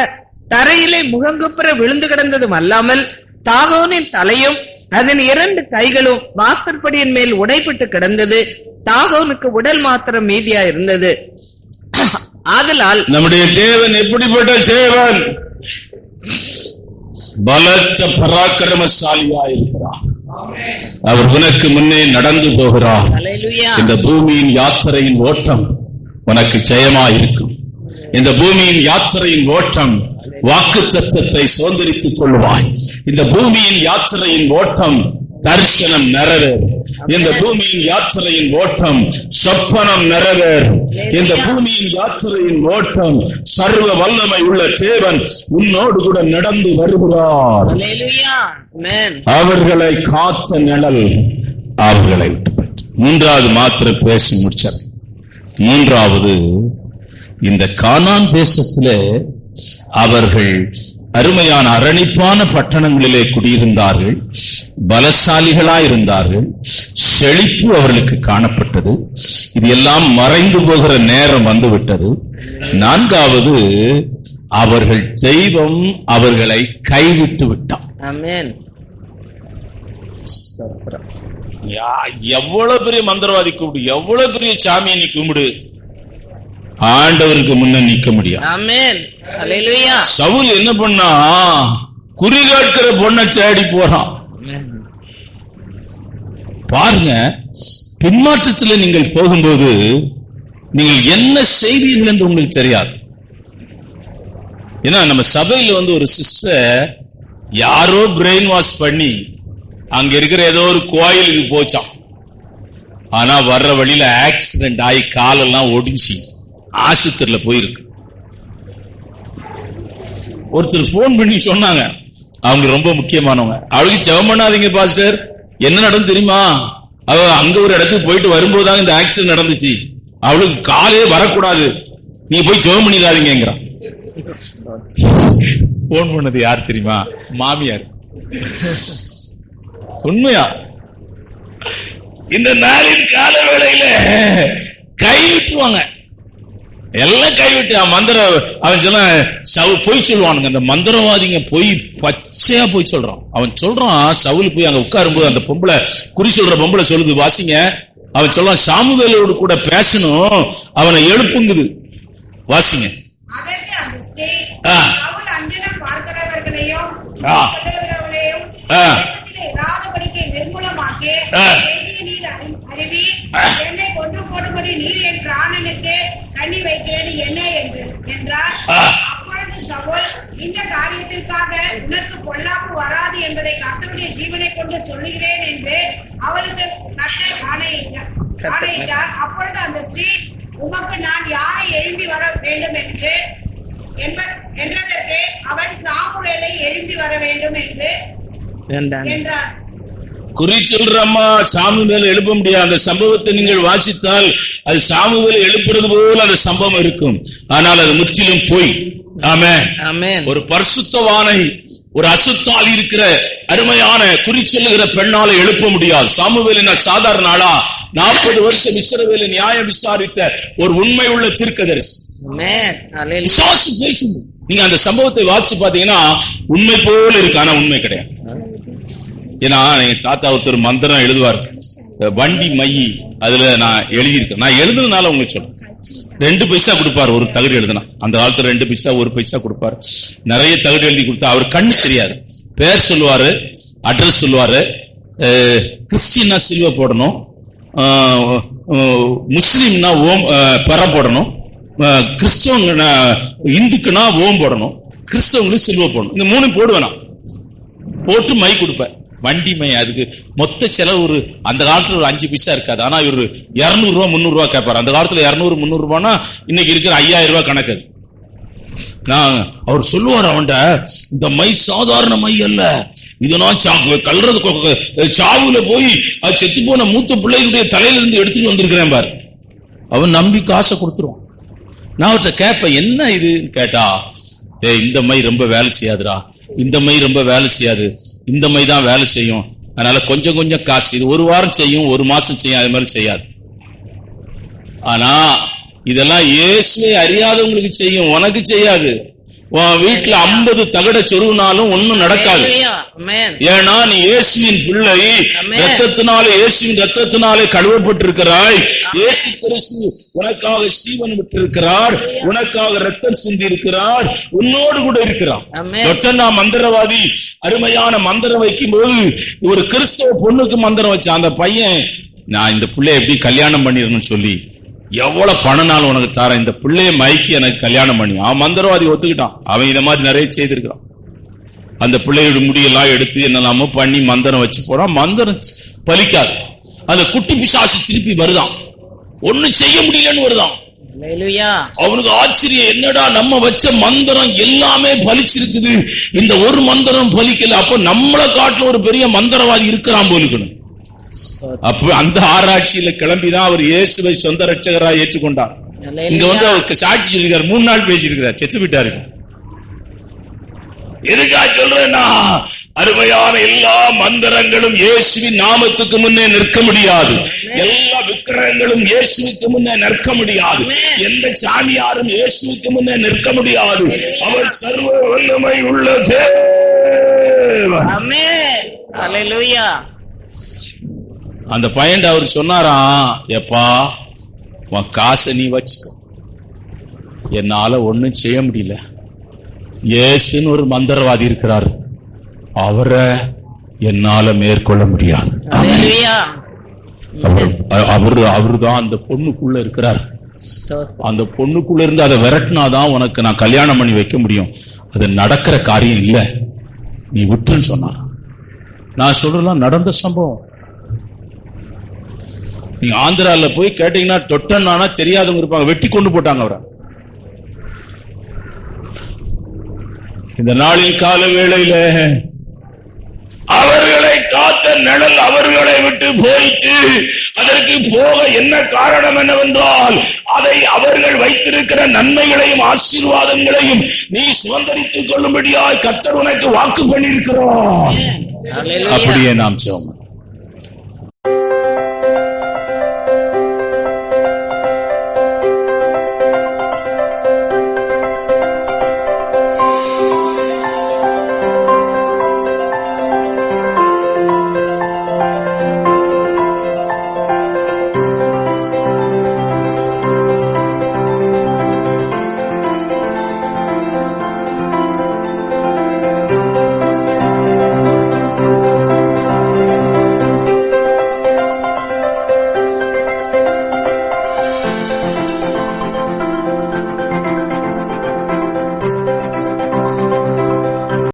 தரையிலே முகங்குப்புற விழுந்து கிடந்ததும் அல்லாமல் தாகோனின் தலையும் அதன் 2 கைகளும் வாசற்படியின் மேல் உடைப்பட்டு கிடந்தது. தாகோனுக்கு உடல் மாத்திரம் மீதியா இருந்தது. ஆதலால் நம்முடைய தேவன் எப்படிப்பட்ட தேவன்? பலத்த பராக்கிரமசாலியா இருக்கிறார். அவர் உனக்கு முன்னே நடந்து போகிறார். இந்த பூமியின் யாத்திரையின் ஓட்டம் உனக்கு ஜெயமாயிருக்கும். இந்த பூமியின் யாத்திரையின் ஓட்டம் வாக்குத்தத்தத்தை சுதந்திரித்துக் கொள்வாய். இந்த பூமியின் யாத்திரையின் ஓட்டம் தரிசனம் நிறைவேறும். இந்த பூமியின் யாத்திரையின் ஓட்டம் சொப்பனம் நிறைவேறும். இந்த பூமியின் யாத்திரையின் ஓட்டம் சர்வ வல்லமை உள்ள தேவன் உன்னோடு கூட நடந்து வருகிறார். அவர்களை காத்த நிழல் அவர்களை விட்டு. 3வது மாத்திரம் பேசி முடிச்சது. 3வது, இந்த கானான் தேசத்திலே அவர்கள் அருமையான அரணிப்பான பட்டணங்களிலே குடியிருந்தார்கள். பலசாலிகளாயிருந்தார்கள். செழிப்பு அவர்களுக்கு காணப்பட்டது. இது எல்லாம் மறைந்து போகிற நேரம் வந்துவிட்டது. 4வது, அவர்கள் தெய்வம் அவர்களை கைவிட்டு விட்டார். ஆமென். எவ்வளவு பெரிய மந்திரவாதி கும்பிடு, எவ்வளவு பெரிய சாமியை நீ கும்பிடு, ஆண்டவருக்கு முன்ன நிக்க முடியாது. ஆமென். அல்லேலூயா. சவுல் என்ன பண்ணா? குறி கேட்கிற பொண்ணை தேடி போறான். பாருங்க, பின்மாற்றத்தில் நீங்கள் போகும்போது நீங்கள் என்ன செய்வீர்கள் என்று உங்களுக்கு தெரியாது. ஏன்னா நம்ம சபையில ஒரு சிஸ்டர் யாரோ பிரெயின் வாஷ் பண்ணி அங்க இருக்கிற ஏதோ ஒரு கோயிலுக்கு போச்சான். ஆனா வர்ற வழியில ஆக்சிடென்ட் ஆகி காலெல்லாம் ஒடிஞ்சி ஆஸ்பத்திரியில போயிருக்கு. ஒருத்தர் போன் பண்ணி சொன்னாங்க, அவங்க ரொம்ப முக்கியமானவங்க. அவளுக்கு ஜெபம் பண்ணாதீங்க பாஸ்டர், என்ன நடந்து தெரியுமா? அவ அங்க ஒரு இடத்துக்கு போயிட்டு வரும்போதுதான் இந்த ஆக்சிடென்ட் நடந்துச்சு, அவளுக்கு காலே வரக்கூடாது, நீ போய் ஜெபம் பண்ணிடாதீங்கிறான். போன் பண்ணது யார் தெரியுமா? மாமியார். உண்மையா? இந்த நாளின் கால வேளையில கைவிட்டுருவாங்க, எல்லாம் கைவிட்டு அவன் சொன்ன பொய் சொல்லுவானுங்க. அந்த மந்திரவாதிங்க போய் பச்சையா போய் சொல்றான். அவன் சொல்றான், சவுல் போய் அங்க உட்காரும் போது அந்த பொம்பளை, குறி சொல்ற பொம்பளை சொல்லுது, வாசிங்க. அவன் சொல்றான், சாமுவேலோடு கூட பேசணும், அவனை எழுப்புங்குது. வாசிங்க. என்னை கொண்டு போடும்படி நீர் என் பிராணனுக்கு கண்ணி வைக்கிறது என்ன என்றார். அப்பொழுது சவுல், இந்த காரியத்திற்காக உனக்கு பொல்லாப்பு வராது என்பதை கர்த்தருடைய ஜீவனை கொண்டு சொல்லுகிறேன் என்று அவளுக்கு கர்த்தர் ஆணையிட்டார். அப்பொழுது அந்த ஸ்ரீ, உமக்கு நான் யாரை எழும்பி வர வேண்டும் என்றதற்கு அவன் சாமுவேலை எழும்பி வர வேண்டும் என்று என்றார். குறி சொல்றம்மா சாமுவேல் எழுப்ப முடியாது. அந்த சம்பவத்தை நீங்கள் வாசித்தால் அது சாமுவேல் எழுப்புறது போல அந்த சம்பவம் இருக்கும். ஆனால் அது முற்றிலும் போய். ஆமென். ஒரு பரிசுத்தவானை, ஒரு அசுத்தால் இருக்கிற அருமையான குறி சொல்லுகிற பெண்ணால எழுப்ப முடியாது. சாமுவேல் என்ன சாதாரண ஆளா? 40 வருஷம் இஸ்ரவேலை நியாயம் விசாரித்த ஒரு உண்மை உள்ள தீர்க்கதரிசி. நீங்க அந்த சம்பவத்தை வாசிச்சு பாத்தீங்கன்னா உண்மை போல இருக்கு, ஆனா உண்மை கிடையாது. ஏன்னா எங்க தாத்தா ஒருத்தர் மந்திரம் எழுதுவார், வண்டி மையி, அதுல நான் எழுதியிருக்கேன். நான் எழுதுனதுனால உங்களுக்கு சொல்றேன். 2 பைசா கொடுப்பாரு ஒரு தகடு எழுதுனா. அந்த காலத்துல 2 பைசா 1 பைசா கொடுப்பாரு. நிறைய தகடு எழுதி கொடுத்தா அவர் கண்ணு தெரியாது. பேர் சொல்லுவாரு, அட்ரஸ் சொல்லுவாரு. கிறிஸ்டின்னா சில்வ போடணும், முஸ்லீம்னா ஓம் பெற போடணும், கிறிஸ்தவங்க இந்துக்குன்னா ஓம் போடணும், கிறிஸ்தவங்களுக்கு சில்வ போடணும். இந்த 3 போடுவேன். போட்டு மை கொடுப்பேன், வண்டி மை. அதுக்கு மொத்த செலவு ஒரு அந்த காலத்துல ஒரு 5 பைசா இருக்காது. ஆனா இவரு 200 ரூபா 300 ரூபா கேட்பாரு. அந்த காலத்துல 200 300 ரூபானா இன்னைக்கு இருக்கிற 5000 ரூபாய் கணக்கு. நான் அவர் சொல்லுவார், அவன்ட இந்த மை சாதாரண மை அல்ல, இதெல்லாம் கல்றது சாவுல போய் அது செத்து போன மூத்த பிள்ளைகளுடைய தலையில இருந்து எடுத்துட்டு வந்திருக்கிறேன் பாரு. அவன் நம்பி காசை கொடுத்துருவான். நான் அவர்கிட்ட கேட்பேன், என்ன இது கேட்டா, இந்த மை ரொம்ப வேலை செய்யாதுடா, இந்த மை ரொம்ப வேலை செய்யாது, இந்த மை தான் வேலை செய்யும், அதனால கொஞ்சம் கொஞ்சம் காசு, இது 1 வாரம் செய்யும் 1 மாசம் செய்யும், அது மாதிரி செய்யாது. ஆனா இதெல்லாம் இயேசுவை அறியாதவங்களுக்கு செய்யும், உனக்கு செய்யாது. உன் வீட்டுல 50 தகட சொருவினாலும் ஒண்ணும் நடக்காது. ஏன்னா நீ இயேசுவின் பிள்ளை, ரத்தத்தினாலே, இயேசுவின் ரத்தத்தினாலே கழுவப்பட்டிருக்கிறாய். இயேசு கிறிஸ்து உனக்காக சீவன் விட்டிருக்கிறார், உனக்காக ரத்தம் சிந்தி இருக்கிறார், உன்னோடு கூட இருக்கிறார். தொட்டனா மந்திரவாதி அருமையான மந்திரம் வைக்கும் போது ஒரு கிறிஸ்தவ பொண்ணுக்கு மந்திரம் வச்சான். அந்த பையன், நான் இந்த பிள்ளைய எப்படி கல்யாணம் பண்ணிடணும்னு சொல்லி, எவ்வளவு பணனாலும் உனக்கு தரேன், இந்த பிள்ளைய மைக்கு எனக்கு கல்யாணம் பண்ணி. அவன் மந்திரவாதி ஒத்துக்கிட்டான். அவன் இத மாதிரி நிறைய செய்திருக்கான். அந்த பிள்ளையோட முடியெல்லாம் எடுத்து என்னெல்லாமோ பண்ணி மந்திரம் வச்சு போறான். மந்திரம் பலிக்காது. அந்த குட்டி பிசாசு திருப்பி வருதான், ஒண்ணும் செய்ய முடியலன்னு வருதான். அவனுக்கு ஆச்சரியம், என்னடா நம்ம வச்ச மந்திரம் எல்லாமே பலிச்சிருக்குது, இந்த ஒரு மந்திரம் பலிக்கல, அப்ப நம்மளை காட்டுல ஒரு பெரிய மந்திரவாதி இருக்கிறான் போலுக்கணும். அப்ப அந்த ஆராய்ச்சியில கிளம்பிதான் அவர் இயேசுவை சொந்த ரட்சகராக ஏற்றுக்கொண்டார். இங்க வந்து அவருக்கு சாட்சி சொல்லிருக்காரு, 3 நாள் பேசியிருக்கிறார், செத்து விட்டாரு. எதுக்கா சொல்றேன்னா, அருமையான எல்லா மந்திரங்களும் இயேசுவின் நாமத்துக்கு முன்னே நிற்க முடியாது. எல்லா விக்கிரகங்களும் இயேசுவுக்கு முன்னே நிற்க முடியாது. எந்த சாமியாரும் இயேசுவுக்கு முன்னே நிற்க முடியாது. அவர் சர்வ வல்லமை உள்ள தேவன். ஆமென். ஹல்லேலூயா. அந்த பையன் அவர் சொன்னாராம், எப்பா உன் காசை நீ வச்சுக்கோ, என்னால ஒண்ணும் செய்ய முடியல. இயேசுன்னு ஒரு மந்திரவாதி இருக்கிறார், அவரை என்னால மேற்கொள்ள முடியாது. அவருதான் அந்த பொண்ணுக்குள்ள இருக்கிறார். அந்த பொண்ணுக்குள்ள இருந்து அதை விரட்டினாதான் உனக்கு நான் கல்யாணம் பண்ணி வைக்க முடியும். அது நடக்கிற காரியம் இல்ல, நீ விட்டுன்னு சொன்னார். நான் சொல்றேன், நடந்த சம்பவம். நீங்க ஆந்திரால போய் கேட்டீங்கன்னா தொட்டனானா தெரியாதவங்க இருப்பாங்க, வெட்டி கொண்டு போட்டாங்க அவரை. இந்த நாளின் கால வேளையில அவர்களை காத்த நிழல் அவர்களை விட்டு போயிச்சு. அதற்கு போக என்ன காரணம் என்னவென்றால், அதை அவர்கள் வைத்திருக்கிற நன்மைகளையும் ஆசீர்வாதங்களையும் நீ சுதந்திரித்துக் கொள்ளும்படியாய் கர்த்தர் உனக்கு வாக்கு பண்ணியிருக்கிறார். அப்படியே நாம் செய்வோம்.